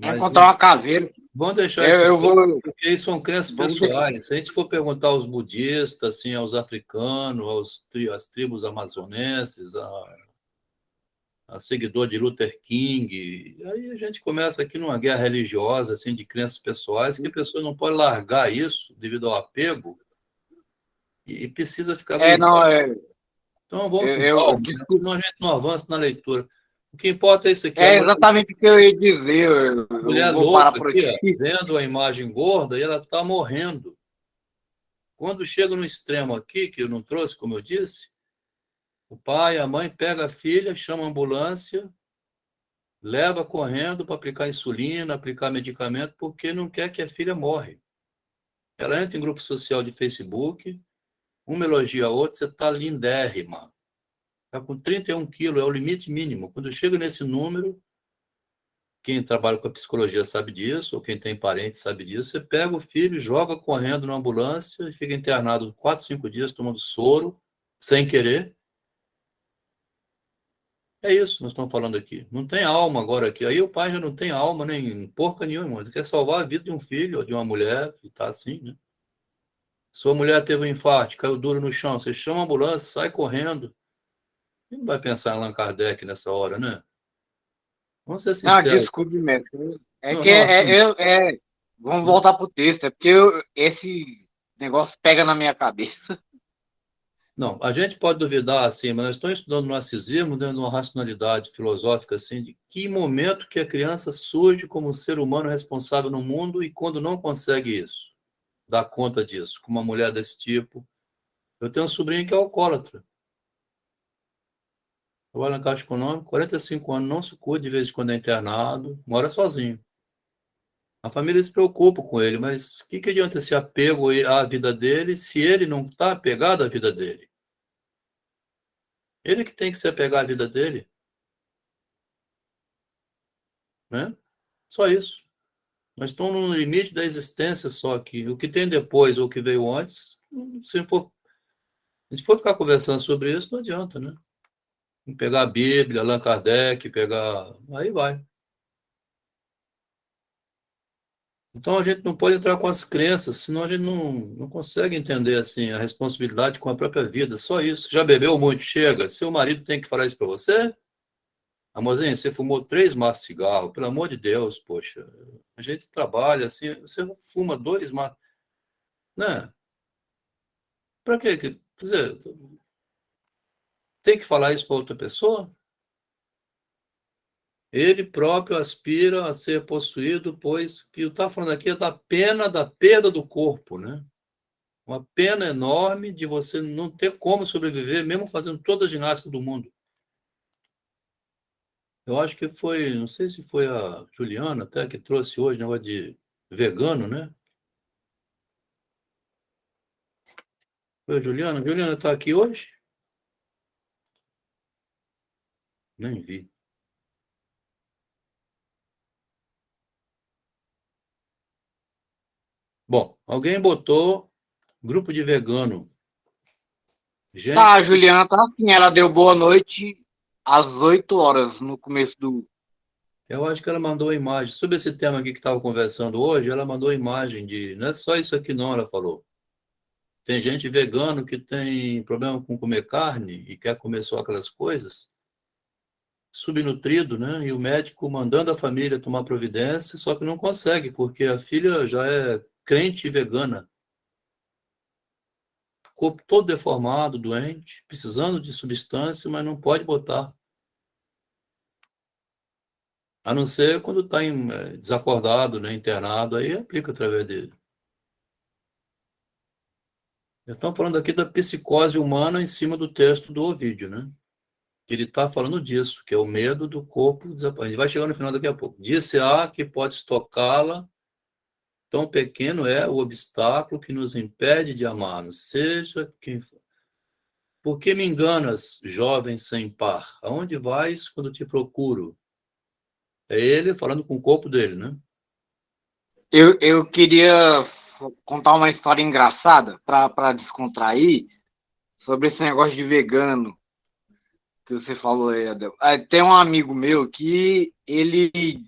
Vai Mas encontrar uma caveira. vamos deixar isso, Eu vou. porque isso são crenças Vamos deixar. pessoais. Se a gente for perguntar aos budistas, assim, aos africanos, às tribos amazonenses, a seguidor de Luther King, aí a gente começa aqui numa guerra religiosa, assim, de crenças pessoais, que a pessoa não pode largar isso devido ao apego e precisa ficar Não, grudado. Então vamos com calma, né? desculpa. Senão a gente não avança na leitura. O que importa é isso aqui. É exatamente o que eu ia dizer. A mulher Eu vou parar louca por aqui, aqui. ó, vendo a imagem gorda e ela está morrendo. Quando chega no extremo aqui, que eu não trouxe, como eu disse, o pai, a mãe pega a filha, chama a ambulância, leva correndo para aplicar insulina, aplicar medicamento, porque não quer que a filha morre. Ela entra em grupo social de Facebook, uma elogia a outra, você está lindérrima. Está com 31 quilos, é o limite mínimo. Quando chega nesse número, quem trabalha com a psicologia sabe disso, ou quem tem parente sabe disso, você pega o filho, joga correndo na ambulância e fica internado 4, 5 dias tomando soro, sem querer. É isso que nós estamos falando aqui. Não tem alma agora aqui. Aí o pai já não tem alma nem porca nenhuma. Ele quer salvar a vida de um filho ou de uma mulher que está assim, né? Sua mulher teve um infarto, caiu duro no chão. Você chama a ambulância, sai correndo. Quem não vai pensar em Allan Kardec nessa hora, né? Vamos ser Não, sinceros. desculpe, mestre. É Não, que não, assim, vamos voltar pro texto. É porque esse negócio pega na minha cabeça. não, a gente pode duvidar, assim, mas nós estamos estudando o narcisismo dentro de uma racionalidade filosófica, assim, de que momento que a criança surge como um ser humano responsável no mundo e quando não consegue isso, dar conta disso, com uma mulher desse tipo. Eu tenho um sobrinho que é alcoólatra. Trabalha na Caixa Econômica, 45 anos, não se cuida, de vez em quando é internado, mora sozinho. A família se preocupa com ele, mas o que adianta esse apego à vida dele se ele não está apegado à vida dele? Ele que tem que se apegar à vida dele, né? Só isso. Nós estamos no limite da existência só aqui. O que tem depois ou o que veio antes, se a gente for ficar conversando sobre isso, não adianta, né? Pegar a Bíblia, Allan Kardec, pegar... Aí vai. Então a gente não pode entrar com as crenças, senão a gente não consegue entender assim a responsabilidade com a própria vida. Só isso. Já bebeu muito? Chega. Seu marido tem que falar isso para você? Amorzinho, você fumou 3 maços de cigarro, pelo amor de Deus, poxa. A gente trabalha assim, você fuma 2 maços, né? Para quê? Quer dizer, tem que falar isso para outra pessoa? Ele próprio aspira a ser possuído, pois o que eu estava falando aqui é da pena da perda do corpo, né? Uma pena enorme de você não ter como sobreviver, mesmo fazendo toda a ginástica do mundo. Eu acho que foi, não sei se foi a Juliana até que trouxe hoje negócio de vegano, né? Foi a Juliana? Juliana está aqui hoje? Nem vi. Bom, alguém botou grupo de vegano. Gente, Tá, a Juliana tá assim. Ela deu boa noite às 8 horas no começo do. eu acho que ela mandou a imagem. Sobre esse tema aqui que estava conversando hoje, ela mandou a imagem de. Não é só isso aqui, não, ela falou. Tem gente vegano que tem problema com comer carne e quer comer só aquelas coisas. subnutrido, né? E o médico mandando a família tomar providência, só que não consegue, porque a filha já é crente e vegana. Corpo todo deformado, doente, precisando de substância, mas não pode botar. A não ser quando está desacordado, né, internado, aí aplica através dele. Estamos falando aqui da psicose humana em cima do texto do Ovídio, né? Ele está falando disso, que é o medo do corpo desaparecer. A gente vai chegar no final daqui a pouco. Disse que podes tocá-la, tão pequeno é o obstáculo que nos impede de amar-nos, seja quem for. Por que me enganas, jovem sem par? Aonde vais quando te procuro? É ele falando com o corpo dele, né? Eu queria contar uma história engraçada para descontrair sobre esse negócio de vegano que você falou aí, Adel. Tem um amigo meu que ele,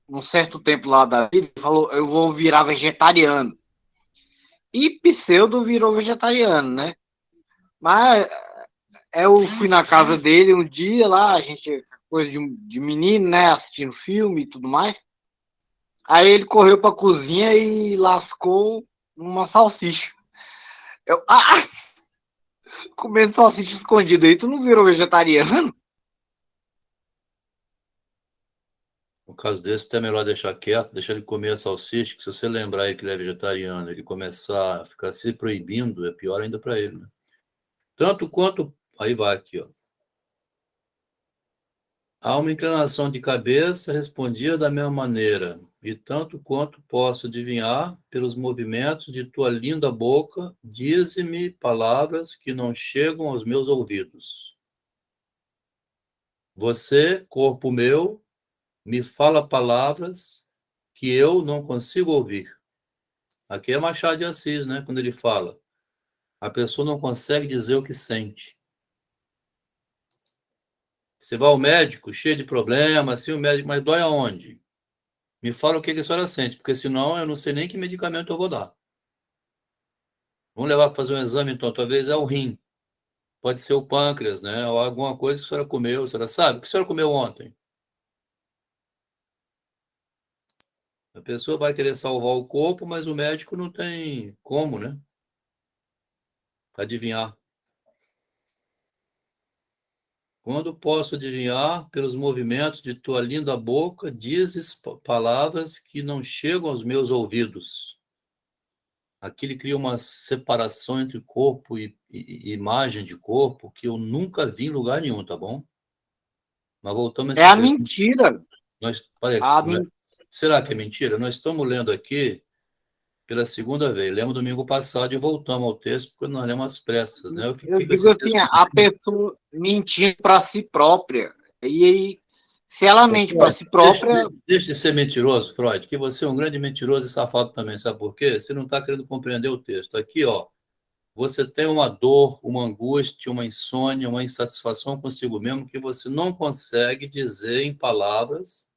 um certo tempo lá da vida, falou: eu vou virar vegetariano. E pseudo virou vegetariano, né? Mas eu fui na casa dele um dia lá, a gente, coisa de menino, né? Assistindo filme e tudo mais. Aí ele correu pra cozinha e lascou uma salsicha. Eu, comendo salsicha escondida aí, tu não virou vegetariano? No caso desse, é melhor deixar quieto, deixar ele comer a salsicha, que se você lembrar aí que ele é vegetariano, ele começar a ficar se proibindo, é pior ainda para ele, né? Tanto quanto... Aí vai aqui, ó. Há uma inclinação de cabeça, respondia da mesma maneira, e tanto quanto posso adivinhar pelos movimentos de tua linda boca, dize-me palavras que não chegam aos meus ouvidos. Você, corpo meu, me fala palavras que eu não consigo ouvir. Aqui é Machado de Assis, né? Quando ele fala, a pessoa não consegue dizer o que sente. Você vai ao médico, cheio de problemas, assim, o médico, mas dói aonde? Me fala o que a senhora sente, porque senão eu não sei nem que medicamento eu vou dar. Vamos levar para fazer um exame, então, talvez é o rim. Pode ser o pâncreas, né? Ou alguma coisa que a senhora comeu. A senhora sabe o que a senhora comeu ontem? A pessoa vai querer salvar o corpo, mas o médico não tem como, né? Adivinhar. Quando posso adivinhar pelos movimentos de tua linda boca, dizes palavras que não chegam aos meus ouvidos. Aqui ele cria uma separação entre corpo e imagem de corpo que eu nunca vi em lugar nenhum, tá bom? Mas voltamos a É esse a texto. mentira. Será que é mentira? Nós estamos lendo aqui pela segunda vez. Lemos domingo passado e voltamos ao texto porque nós lemos às pressas, né? Eu digo assim, a pessoa mentindo para si própria. E aí, se ela mente para si própria... Deixa de ser mentiroso, Freud, que você é um grande mentiroso e safado também. Sabe por quê? Você não está querendo compreender o texto. Aqui, ó, você tem uma dor, uma angústia, uma insônia, uma insatisfação consigo mesmo que você não consegue dizer em palavras,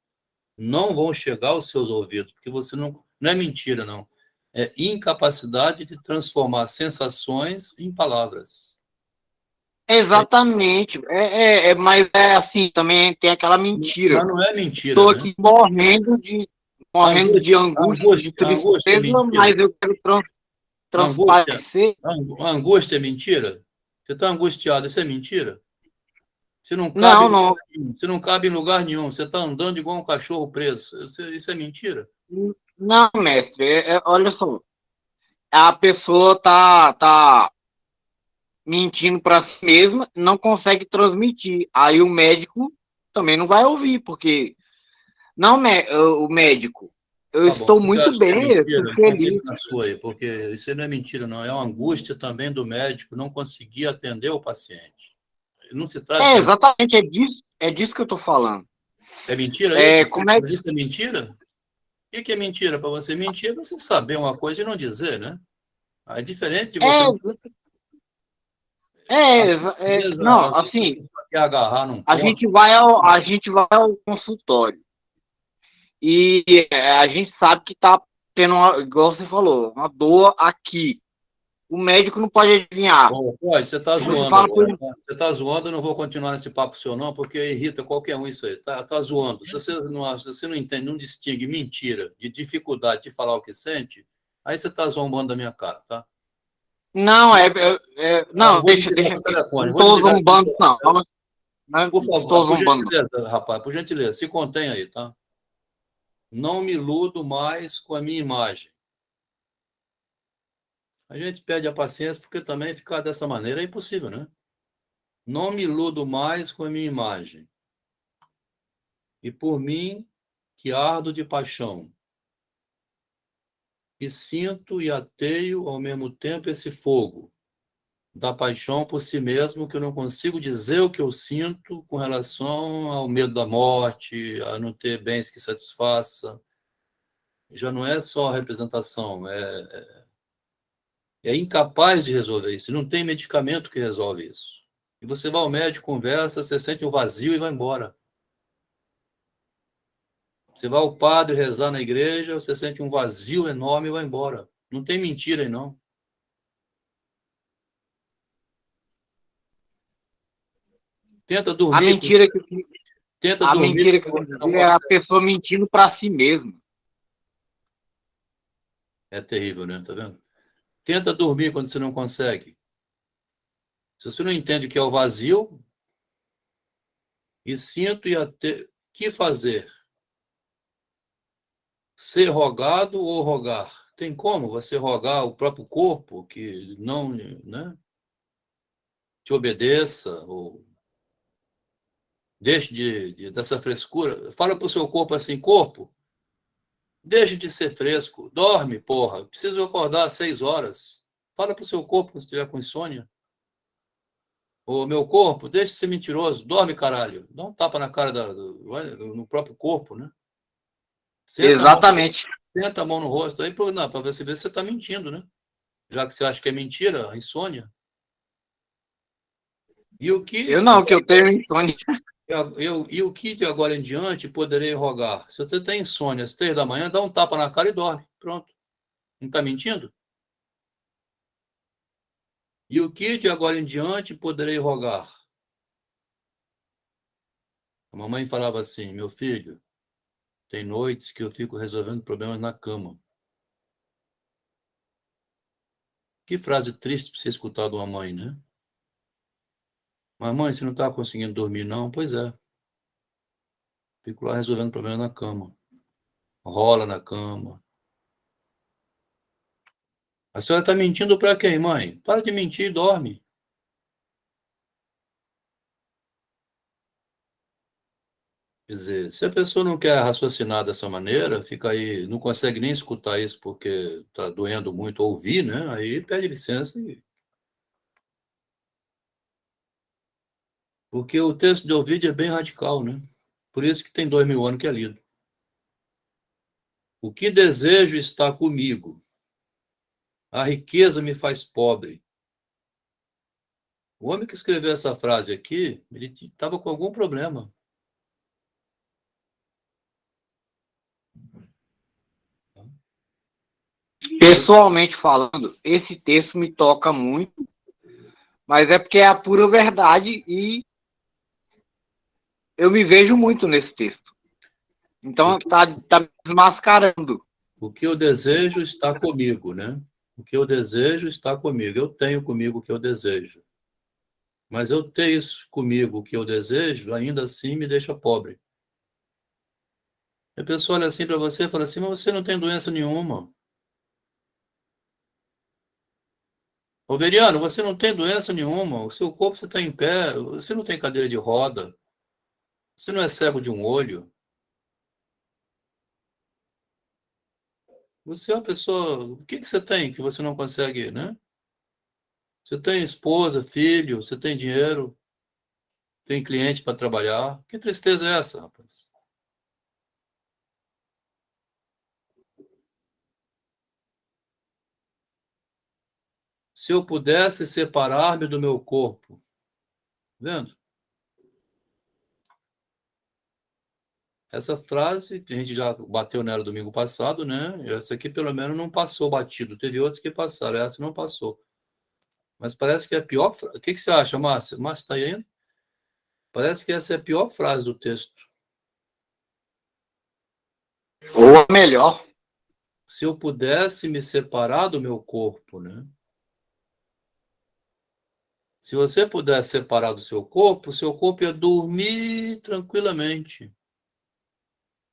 não vão chegar aos seus ouvidos, porque você não é mentira, não. É incapacidade de transformar sensações em palavras. Exatamente. Mas é assim, também tem aquela mentira. Mas não é mentira, Estou né? aqui morrendo de angústia, de tristeza, mas eu quero transparecer. A angústia é mentira? Você está angustiado, isso é mentira? Você não cabe em lugar nenhum. Você está andando igual um cachorro preso. Isso é mentira? Não, mestre. Olha só. A pessoa tá mentindo para si mesma, não consegue transmitir. Aí o médico também não vai ouvir, porque... Não, o médico, eu estou muito bem, eu estou feliz. Na sua aí, porque isso não é mentira, não. É uma angústia também do médico não conseguir atender o paciente. Não se trata... exatamente, é disso que eu estou falando. É mentira isso? Isso é mentira? O que é mentira para você? Mentira é você saber uma coisa e não dizer, né? É diferente de você... não, assim, agarrar num ponto. a gente vai ao consultório e a gente sabe que tá tendo, igual você falou, uma dor aqui. o médico não pode adivinhar. Ô, Freud, você está Você zoando fala agora, tá? Você está zoando, eu não vou continuar nesse papo seu, não, porque irrita qualquer um isso aí. Tá zoando. Se você não entende, não distingue mentira de dificuldade de falar o que sente, aí você está zombando da minha cara, tá? Não, não, Vou deixa, desligar deixa. seu telefone. Não Vou tô desligar esse zombando, não. telefone. Não, Por não tô favor, por zombando, não. gentileza, rapaz, por gentileza, se contém aí, tá? Não me iludo mais com a minha imagem. A gente perde a paciência porque também ficar dessa maneira é impossível, né? Não me iludo mais com a minha imagem. E por mim, que ardo de paixão. E sinto e ateio ao mesmo tempo esse fogo da paixão por si mesmo, que eu não consigo dizer o que eu sinto com relação ao medo da morte, a não ter bens que satisfaça. Já não é só a representação, é incapaz de resolver isso. Não tem medicamento que resolve isso. E você vai ao médico, conversa, você sente um vazio e vai embora. Você vai ao padre rezar na igreja, você sente um vazio enorme e vai embora. Não tem mentira aí, não. Tenta A dormir. mentira que, Tenta a dormir mentira que eu quando quero você não dizer é a consegue. pessoa mentindo para si mesma. É terrível, né? Tá vendo? Tenta dormir quando você não consegue. Se você não entende o que é o vazio, e sinto e até que fazer? Ser rogado ou rogar? Tem como você rogar o próprio corpo que não, né, te obedeça ou deixe dessa frescura? Fala para o seu corpo assim, corpo, deixe de ser fresco, dorme, porra, preciso acordar às 6 horas. Fala para o seu corpo quando estiver com insônia. Ô, meu corpo, deixe de ser mentiroso, dorme, caralho. Dá um tapa na cara no próprio corpo, né? Senta a mão, Exatamente. senta a mão no rosto aí para você ver se você está mentindo, né? Já que você acha que é mentira, insônia. E o Eu que não, que eu tenho insônia. e o que de agora em diante poderei rogar? Se você tem insônia às 3 da manhã, dá um tapa na cara e dorme. Pronto. Não está mentindo? E o que de agora em diante poderei rogar? A mamãe falava assim, meu filho, tem noites que eu fico resolvendo problemas na cama. Que frase triste para você escutar de uma mãe, né? Mas, mãe, você não está conseguindo dormir, não? Pois é. Fico lá resolvendo problemas na cama. Rola na cama. A senhora está mentindo para quem, mãe? Para de mentir e dorme. Quer dizer, se a pessoa não quer raciocinar dessa maneira, fica aí, não consegue nem escutar isso porque está doendo muito ouvir, né? Aí pede licença. Porque o texto de Ovídio é bem radical, né? Por isso que tem 2000 anos que é lido. O que desejo está comigo. A riqueza me faz pobre. O homem que escreveu essa frase aqui, ele estava com algum problema. Pessoalmente falando, esse texto me toca muito, mas é porque é a pura verdade e eu me vejo muito nesse texto. Então tá me desmascarando. O que eu desejo está comigo, né? O que eu desejo está comigo. Eu tenho comigo o que eu desejo. Mas eu ter isso comigo, o que eu desejo, ainda assim me deixa pobre. A pessoa olha assim para você e fala assim, mas você não tem doença nenhuma. Overiano, você não tem doença nenhuma. O seu corpo, você está em pé. Você não tem cadeira de roda. Você não é cego de um olho. Você é uma pessoa... O que você tem que você não consegue, né? Você tem esposa, filho, você tem dinheiro, tem cliente para trabalhar. Que tristeza é essa, rapaz? Se eu pudesse separar-me do meu corpo, vendo? Essa frase, a gente já bateu nela domingo passado, né? Essa aqui, pelo menos, não passou batido. Teve outros que passaram, essa não passou. Mas parece que é a pior. O que você acha, Márcia? Márcia está aí ainda? Parece que essa é a pior frase do texto. Ou a melhor. Se eu pudesse me separar do meu corpo, né? Se você pudesse separar do seu corpo ia dormir tranquilamente.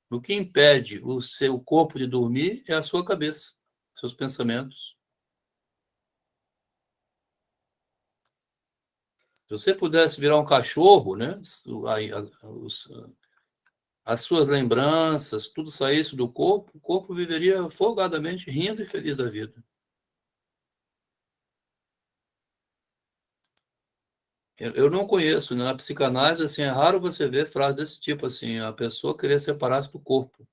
O que impede o seu corpo de dormir é a sua cabeça, seus pensamentos. Se você pudesse virar um cachorro, né? As suas lembranças, tudo saísse do corpo, o corpo viveria folgadamente, rindo e feliz da vida. Eu não conheço, né? Na psicanálise, assim, é raro você ver frase desse tipo, assim, a pessoa querer separar-se do corpo.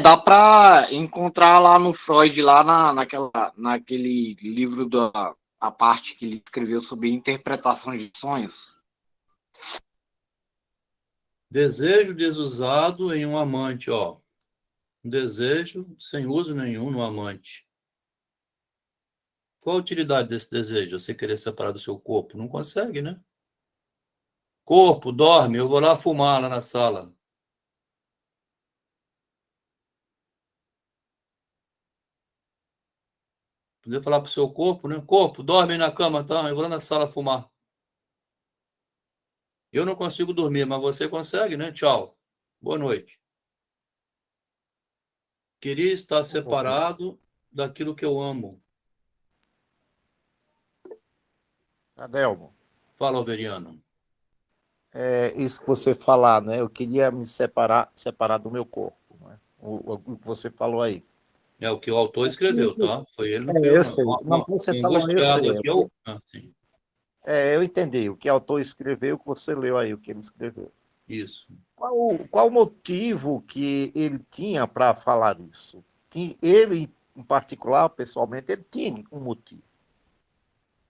Dá pra encontrar lá no Freud, lá naquele livro a parte que ele escreveu sobre interpretação de sonhos. Desejo desusado em um amante, ó. Um desejo sem uso nenhum no amante. Qual a utilidade desse desejo? Você querer separar do seu corpo? Não consegue, né? Corpo, dorme, eu vou lá fumar lá na sala. Podia falar pro seu corpo, né? Corpo, dorme aí na cama, tá? Eu vou lá na sala fumar. Eu não consigo dormir, mas você consegue, né? Tchau. Boa noite. Queria estar separado daquilo que eu amo. Adelmo, Fala, Alveriano. isso que você falar, né? Eu queria me separar do meu corpo, né? O que você falou aí. É o que o autor escreveu, tá? Foi ele, não fui eu, Eu não. sei. Não, você O falou, eu sei. angustiado aqui é o... Ah, sim. Eu entendi. O que o autor escreveu, o que você leu aí, o que ele escreveu. Isso. Qual o motivo que ele tinha para falar isso? Ele, em particular, pessoalmente, ele tinha um motivo.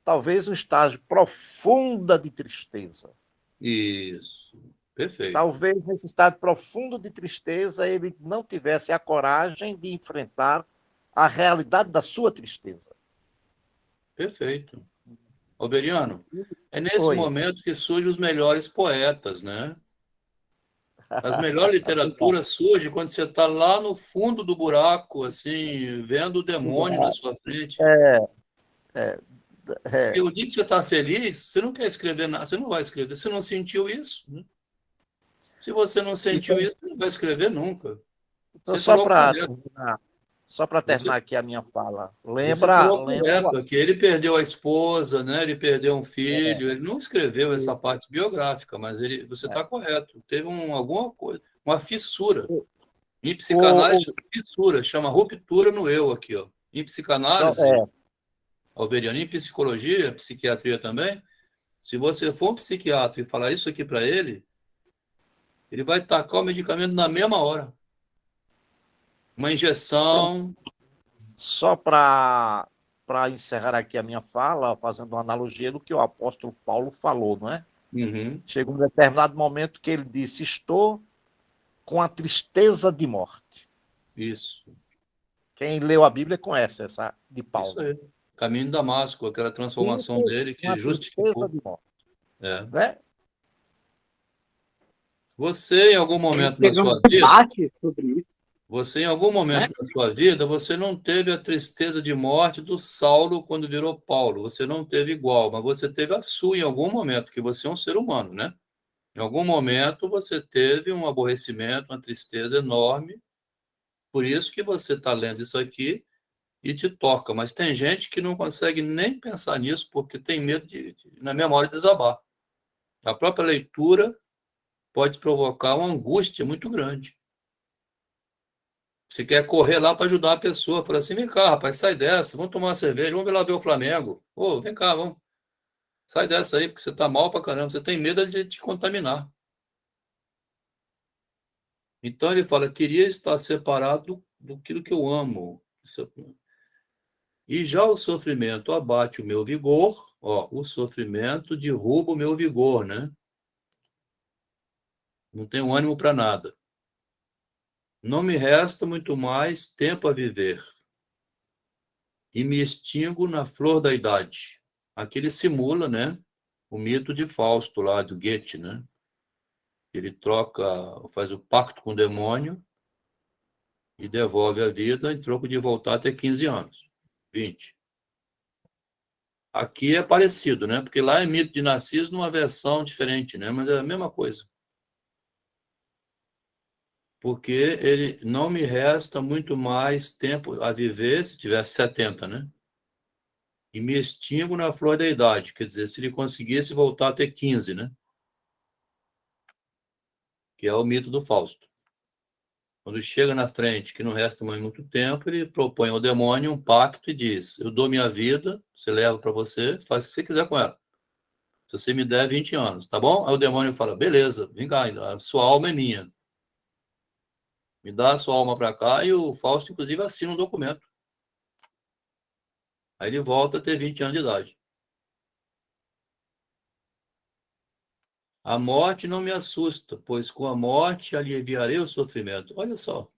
Talvez um estágio profunda de tristeza. Isso. Perfeito. Talvez nesse estado profundo de tristeza ele não tivesse a coragem de enfrentar a realidade da sua tristeza. Perfeito. Alveriano, é nesse Oi. momento que surgem os melhores poetas, né? As melhores literaturas surgem quando você está lá no fundo do buraco, assim, vendo o demônio na sua frente. Porque o dia que você está feliz, você não quer escrever nada, você não vai escrever, você não sentiu isso, né? Se você não sentiu isso, você não vai escrever nunca. Então, Você falou correto. só para Você, terminar aqui a minha fala, você lembra, falou correto, que ele perdeu a esposa, né? Ele perdeu um filho, ele não escreveu essa parte biográfica, mas você está correto. Teve alguma coisa, uma fissura. Em psicanálise, fissura, chama ruptura no eu aqui, ó. Em psicanálise, Alveriano, em psicologia, psiquiatria também, se você for um psiquiatra e falar isso aqui para ele vai tacar o medicamento na mesma hora. Uma injeção. Só para encerrar aqui a minha fala, fazendo uma analogia do que o apóstolo Paulo falou, não é? Uhum. Chega um determinado momento que ele disse: estou com a tristeza de morte. Isso. Quem leu a Bíblia conhece essa de Paulo. Isso aí. Caminho de Damasco, aquela transformação dele que justificou. De morte. É. Né? Você, em algum momento da sua vida, você, em algum momento da sua vida, você não teve a tristeza de morte do Saulo quando virou Paulo. Você não teve igual, mas você teve a sua em algum momento, que você é um ser humano, né? Em algum momento você teve um aborrecimento, uma tristeza enorme. Por isso que você está lendo isso aqui e te toca. Mas tem gente que não consegue nem pensar nisso porque tem medo na memória, desabar. A própria leitura pode provocar uma angústia muito grande. Você quer correr lá para ajudar a pessoa, fala assim: vem cá, rapaz, sai dessa, vamos tomar uma cerveja, vamos lá ver o Flamengo. Ô, vem cá, vamos. Sai dessa aí, porque você tá mal pra caramba, você tem medo de te contaminar. Então ele fala: queria estar separado do que eu amo. E já o sofrimento abate o meu vigor, ó, o sofrimento derruba o meu vigor, né? Não tenho ânimo para nada. Não me resta muito mais tempo a viver. e me extingo na flor da idade. Aqui ele simula, né, o mito de Fausto lá do Goethe, né? Ele faz o pacto com o demônio e devolve a vida em troco de voltar a ter 15 anos, 20. Aqui é parecido, né? Porque lá é mito de Narciso numa versão diferente, né? Mas é a mesma coisa. Porque ele não me resta muito mais tempo a viver se tivesse 70, né? E me extingo na flor da idade, quer dizer, se ele conseguisse voltar a ter 15, né? Que é o mito do Fausto. Quando chega na frente, que não resta mais muito tempo, ele propõe ao demônio um pacto e diz: eu dou minha vida, você leva para você, faz o que você quiser com ela. Se você me der 20 anos, tá bom? Aí o demônio fala: beleza, vem cá, a sua alma é minha. Me dá a sua alma para cá, e o Fausto, inclusive, assina um documento. Aí ele volta a ter 20 anos de idade. A morte não me assusta, pois com a morte aliviarei o sofrimento. Olha só.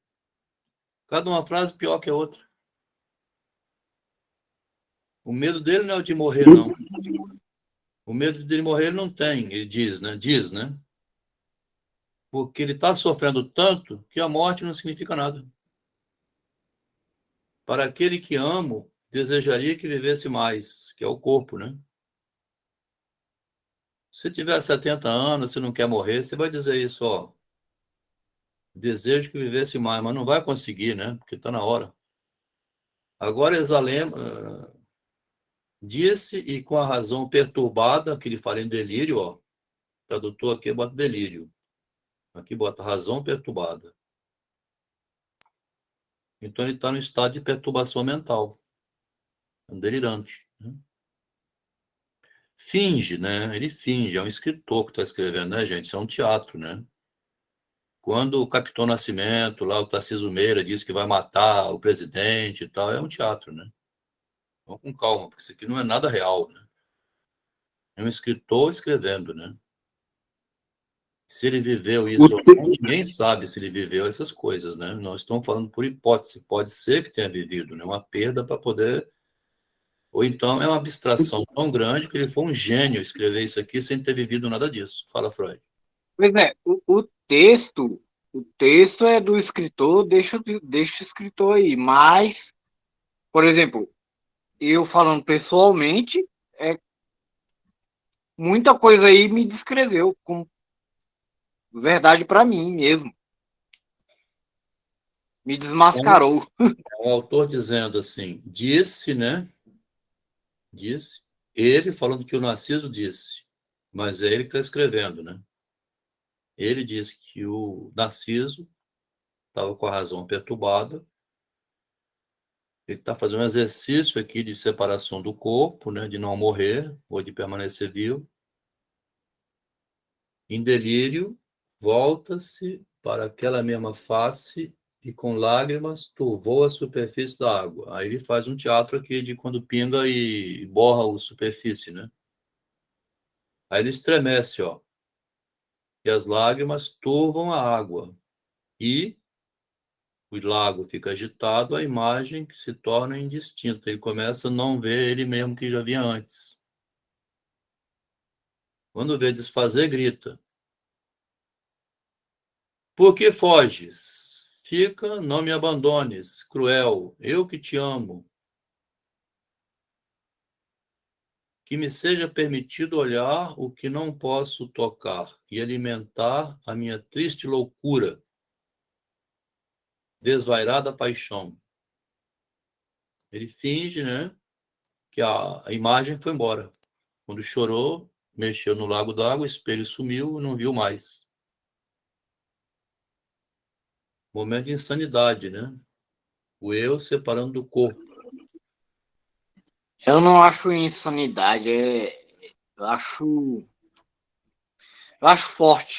Cada uma frase pior que a outra. O medo dele não é o de morrer, não. O medo dele morrer ele não tem, ele diz, né? Diz, né? Porque ele está sofrendo tanto que a morte não significa nada. Para aquele que amo, desejaria que vivesse mais, que é o corpo, né? Se tiver 70 anos, se não quer morrer, você vai dizer isso, ó. Desejo que vivesse mais, mas não vai conseguir, né? Porque está na hora. Agora Exalem disse, e com a razão perturbada, que ele fala em delírio, ó. Tradutor aqui bota delírio. Aqui bota razão perturbada. Então ele está no estado de perturbação mental. É um delirante. Né? Finge, né? Ele finge, é um escritor que está escrevendo, né, gente? Isso é um teatro, né? Quando o Capitão Nascimento, lá o Tarcísio Meira, diz que vai matar o presidente e tal, é um teatro, né? Vamos com calma, porque isso aqui não é nada real, né? É um escritor escrevendo, né? Se ele viveu isso ou não, ninguém sabe se ele viveu essas coisas, né? Nós estamos falando por hipótese. Pode ser que tenha vivido, né? Uma perda para poder... Ou então é uma abstração tão grande que ele foi um gênio escrever isso aqui sem ter vivido nada disso. Fala, Freud. Pois é, o texto é do escritor, deixa o escritor aí. Mas, por exemplo, eu falando pessoalmente, muita coisa aí me descreveu como verdade para mim mesmo. Me desmascarou. O autor dizendo assim, disse, né? Disse. Ele falando que o Narciso disse, mas é ele que está escrevendo, né? Ele disse que o Narciso estava com a razão perturbada. Ele está fazendo um exercício aqui de separação do corpo, né? De não morrer ou de permanecer vivo. Em delírio, volta-se para aquela mesma face e com lágrimas turvou a superfície da água. Aí ele faz um teatro aqui de quando pinga e borra a superfície, né? Aí ele estremece, ó. E as lágrimas turvam a água. E o lago fica agitado, a imagem que se torna indistinta. Ele começa a não ver ele mesmo que já via antes. Quando vê desfazer, grita: por que foges? Fica, não me abandones, cruel, eu que te amo. Que me seja permitido olhar o que não posso tocar e alimentar a minha triste loucura, desvairada paixão. Ele finge, né, que a imagem foi embora. Quando chorou, mexeu no lago d'água, o espelho sumiu e não viu mais. Momento de insanidade, né? O eu separando do corpo. Eu não acho insanidade, eu acho forte.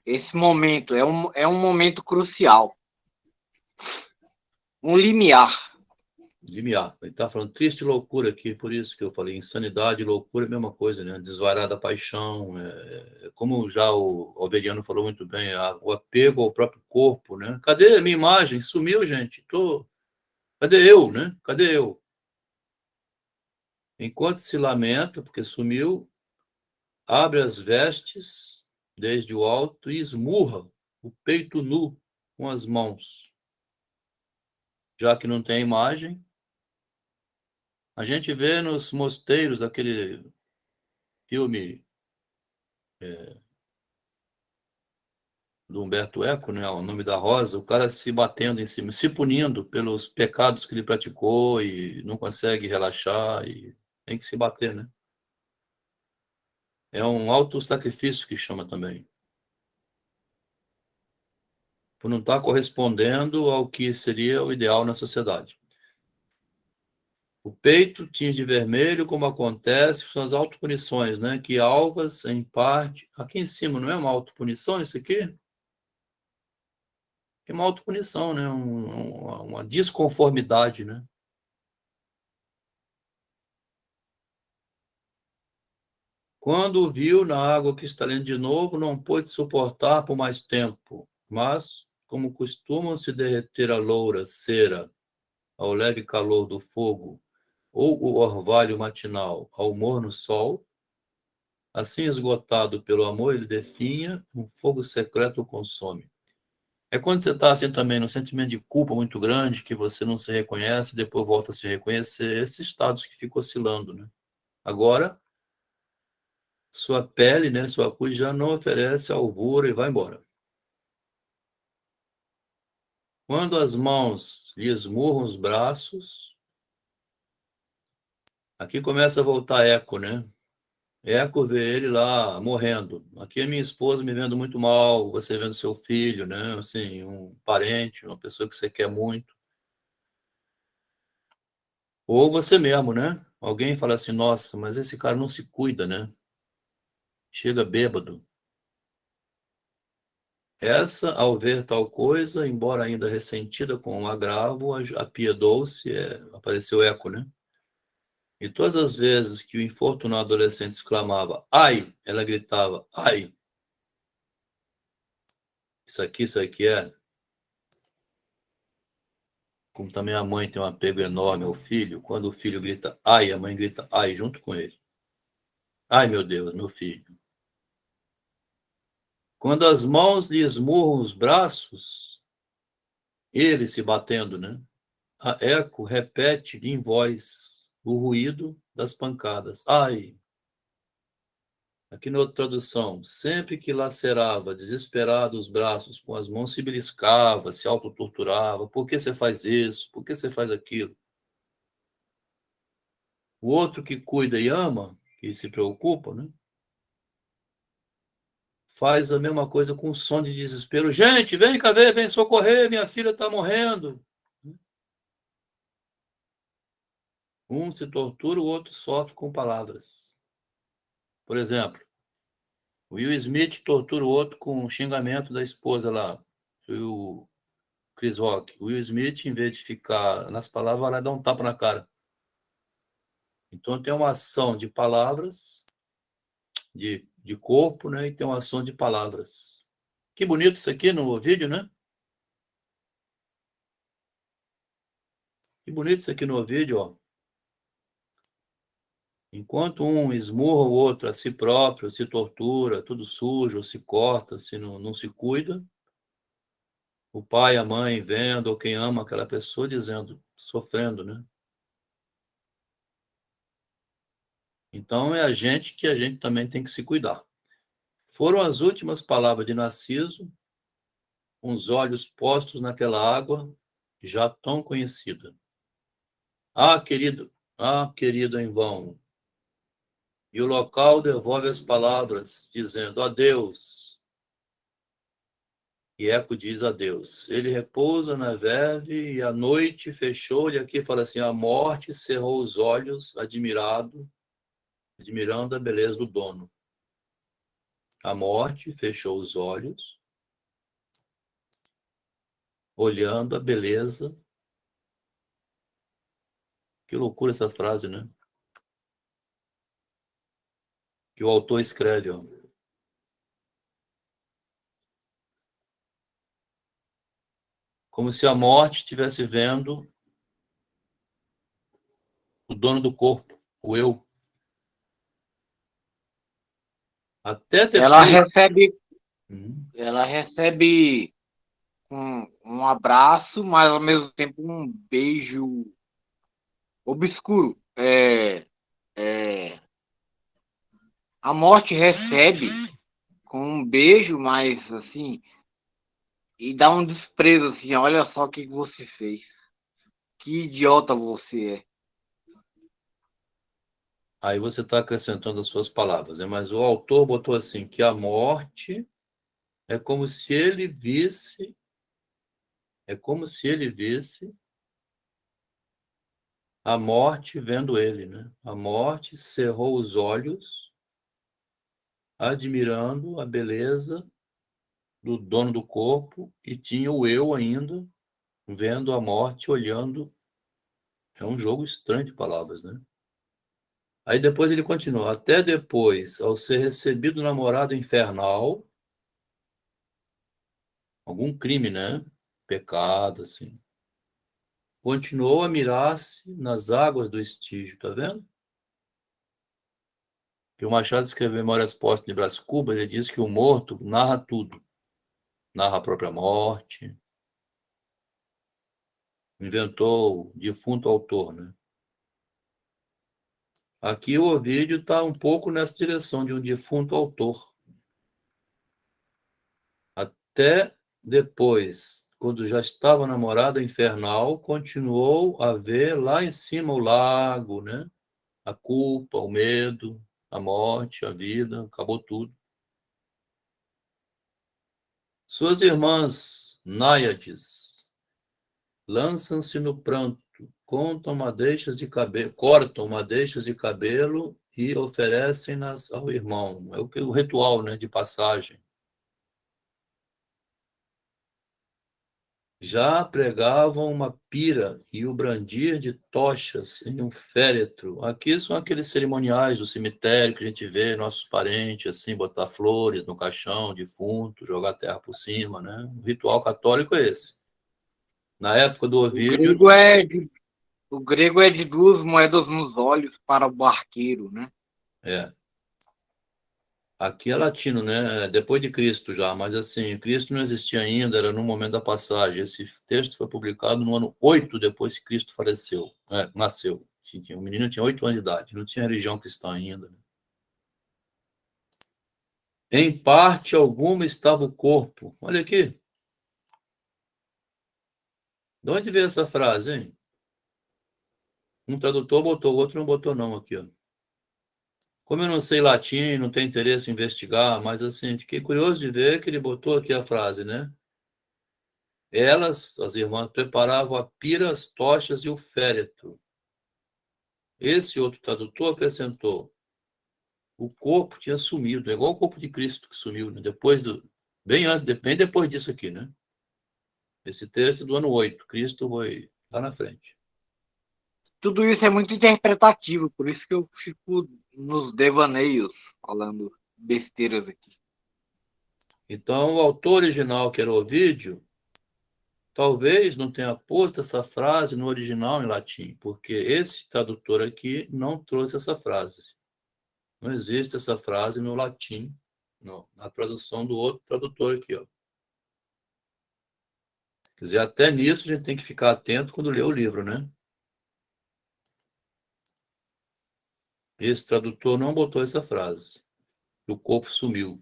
Esse momento é um momento crucial. Um limiar. Limiar. Ele está falando triste loucura aqui, por isso que eu falei insanidade, loucura é a mesma coisa, né? Desvairada paixão, como já o Alberiano falou muito bem, o apego ao próprio corpo, né? Cadê a minha imagem? Sumiu, gente. Cadê eu, né? Cadê eu? Enquanto se lamenta, porque sumiu, abre as vestes desde o alto e esmurra o peito nu com as mãos. Já que não tem imagem, a gente vê nos mosteiros aquele filme do Humberto Eco, né, O Nome da Rosa, o cara se batendo em cima, se punindo pelos pecados que ele praticou e não consegue relaxar e tem que se bater, né? É um auto-sacrifício que chama também. Por não estar correspondendo ao que seria o ideal na sociedade. O peito tinge de vermelho, como acontece com as autopunições, né? Que alvas, em parte... Aqui em cima, não é uma autopunição isso aqui? É uma autopunição, né? Uma desconformidade, né? Quando o viu na água cristalina de novo, não pôde suportar por mais tempo, mas, como costumam se derreter a loura cera ao leve calor do fogo, ou o orvalho matinal ao morno sol, assim esgotado pelo amor, ele definha, um fogo secreto o consome. É quando você está assim também, num sentimento de culpa muito grande, que você não se reconhece, depois volta a se reconhecer, esses estados que ficam oscilando, né? Agora, sua pele, né, sua cor já não oferece alvura e vai embora. Quando as mãos lhe esmurram os braços, aqui começa a voltar eco, né? Eco vê ele lá morrendo. Aqui é minha esposa me vendo muito mal, você vendo seu filho, né? Assim, um parente, uma pessoa que você quer muito. Ou você mesmo, né? Alguém fala assim, nossa, mas esse cara não se cuida, né? Chega bêbado. Essa, ao ver tal coisa, embora ainda ressentida com o agravo, apiedou-se, apareceu eco, né? E todas as vezes que o infortunado adolescente exclamava, ai, ela gritava, ai, isso aqui é. Como também a mãe tem um apego enorme ao filho, quando o filho grita ai, a mãe grita ai junto com ele. Ai, meu Deus, meu filho. Quando as mãos lhe esmurram os braços, ele se batendo, né? A eco repete em voz o ruído das pancadas. Ai! Aqui na outra tradução, sempre que lacerava, desesperado os braços com as mãos, se beliscava, se autotorturava. Por que você faz isso? Por que você faz aquilo? O outro que cuida e ama, que se preocupa, né? Faz a mesma coisa com som de desespero. Gente, vem cá ver, vem socorrer, minha filha está morrendo. Um se tortura, o outro sofre com palavras. Por exemplo, o Will Smith tortura o outro com um xingamento da esposa lá. O Chris Rock. O Will Smith, em vez de ficar nas palavras, vai lá dar um tapa na cara. Então tem uma ação de palavras, de corpo, né? E tem uma ação de palavras. Que bonito isso aqui no vídeo, né? Que bonito isso aqui no vídeo, ó. Enquanto um esmurra o outro a si próprio, se tortura, tudo sujo, se corta, se não se cuida, o pai, a mãe vendo, ou quem ama aquela pessoa dizendo, sofrendo, né? Então é a gente que a gente também tem que se cuidar. Foram as últimas palavras de Narciso, com os olhos postos naquela água já tão conhecida. Ah, querido em vão. E o local devolve as palavras, dizendo adeus. E Eco diz adeus. Ele repousa na verve e a noite fechou-lhe. Aqui fala assim, a morte cerrou os olhos, admirando a beleza do dono. A morte fechou os olhos, olhando a beleza. Que loucura essa frase, né? Que o autor escreve, ó. Como se a morte estivesse vendo o dono do corpo. o eu. Até Ela depois. recebe, Hum. ela recebe um abraço, mas ao mesmo tempo um beijo obscuro. A morte recebe com um beijo, mas assim, e dá um desprezo assim, olha só o que você fez. Que idiota você é. Aí você está acrescentando as suas palavras, né? Mas o autor botou assim, que a morte é como se ele visse, a morte vendo ele, né? A morte cerrou os olhos, admirando a beleza do dono do corpo, e tinha o eu ainda, vendo a morte, olhando. É um jogo estranho de palavras, né? Aí depois ele continua, até depois, ao ser recebido namorado infernal, algum crime, né? Pecado, assim. Continuou a mirar-se nas águas do estígio, tá vendo? Que o Machado escreveu Memórias Póstumas de Brás Cubas, ele diz que o morto narra tudo. Narra a própria morte. Inventou o defunto autor, né? Aqui o Ovídio está um pouco nessa direção de um defunto autor. Até depois, quando já estava namorada infernal, continuou a ver lá em cima o lago, né? A culpa, o medo, a morte, a vida, acabou tudo. Suas irmãs náiades lançam-se no pranto, cortam madeixas de cabelo e oferecem-nas ao irmão. É o ritual, né, de passagem. Já pregavam uma pira e o brandir de tochas em um féretro. Aqui são aqueles cerimoniais do cemitério que a gente vê nossos parentes, assim, botar flores no caixão, defunto, jogar terra por cima, né? O ritual católico é esse. Na época do O Ovídio, grego é de duas moedas nos olhos para o barqueiro, né? é. Aqui é latino, né? Depois de Cristo já, mas assim, Cristo não existia ainda, era no momento da passagem. Esse texto foi publicado no ano 8 depois que Cristo faleceu, nasceu. O menino tinha 8 anos de idade, não tinha religião cristã ainda, né? Em parte alguma estava o corpo. Olha aqui. De onde veio essa frase, hein? Um tradutor botou, o outro não botou não aqui, ó. Como eu não sei latim, não tenho interesse em investigar, mas assim, fiquei curioso de ver que ele botou aqui a frase, né? Elas, as irmãs, preparavam a pira, as tochas e o féretro. Esse outro tradutor acrescentou: o corpo tinha sumido, é igual o corpo de Cristo que sumiu, né? Bem depois disso aqui, né? Esse texto é do ano 8, Cristo foi lá na frente. Tudo isso é muito interpretativo, por isso que eu fico nos devaneios falando besteiras aqui. Então, o autor original, que era Ovídio, talvez não tenha posto essa frase no original em latim, porque esse tradutor aqui não trouxe essa frase. Não existe essa frase no latim, na tradução do outro tradutor aqui, ó. Quer dizer, até nisso a gente tem que ficar atento quando lê o livro, né? Esse tradutor não botou essa frase. O corpo sumiu.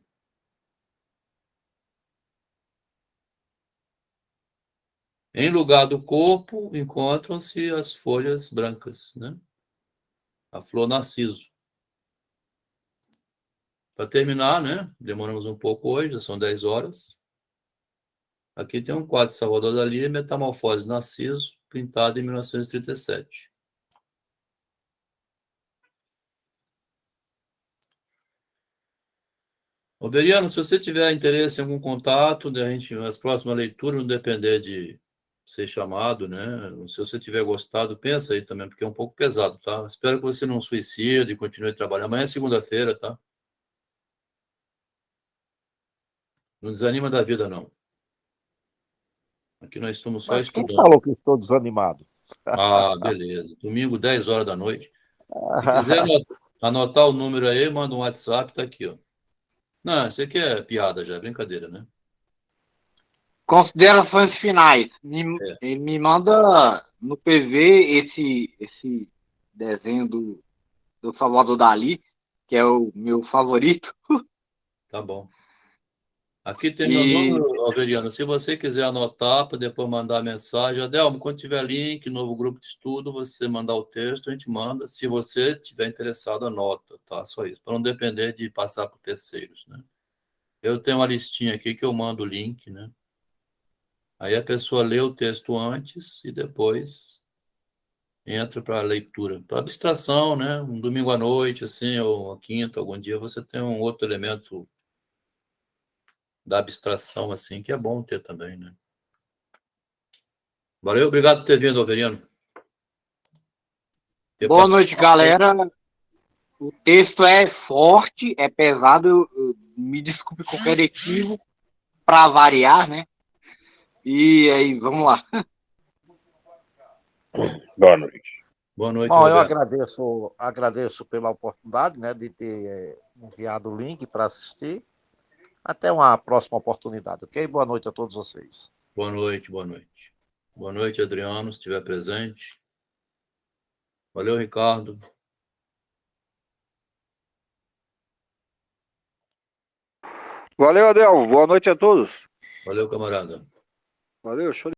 Em lugar do corpo, encontram-se as folhas brancas, né? A flor narciso. Para terminar, né? Demoramos um pouco hoje, já são 10 horas. Aqui tem um quadro de Salvador Dalí, Metamorfose Narciso, pintado em 1937. Oberiano, se você tiver interesse em algum contato, as próximas leituras não depender de ser chamado, né? Se você tiver gostado, pensa aí também, porque é um pouco pesado, tá? Espero que você não suicide e continue trabalhando. Amanhã é segunda-feira, tá? Não desanima da vida, não. Aqui nós estamos só Mas quem estudando. falou que eu estou desanimado? Ah, beleza. Domingo, 10 horas da noite. Se quiser anotar o número aí, manda um WhatsApp, tá aqui, ó. Não, isso aqui é piada já, é brincadeira, né? Considerações finais. É. Ele me manda no PV esse desenho do Salvador Dalí, que é o meu favorito. Tá bom. Aqui tem meu E número, Alveriano. Se você quiser anotar para depois mandar mensagem, Adelmo, quando tiver link, novo grupo de estudo, você mandar o texto, a gente manda. Se você tiver interessado, anota, tá? Só isso, para não depender de passar por terceiros, né? Eu tenho uma listinha aqui que eu mando o link, né? Aí a pessoa lê o texto antes e depois entra para a leitura. Para abstração, né? Um domingo à noite, assim, ou uma quinta, algum dia, você tem um outro elemento da abstração, assim, que é bom ter também, né? Valeu, obrigado por ter vindo, Alveriano. boa noite, galera. O texto é forte, é pesado. Me desculpe qualquer equívoco, para variar, né? E aí, vamos lá. Boa noite. Boa noite, Bom, eu Roberto. agradeço pela oportunidade, né, de ter enviado o link para assistir. Até uma próxima oportunidade, ok? Boa noite a todos vocês. Boa noite, boa noite. Boa noite, Adriano, se estiver presente. Valeu, Ricardo. Valeu, Adel. Boa noite a todos. Valeu, camarada. Valeu, show.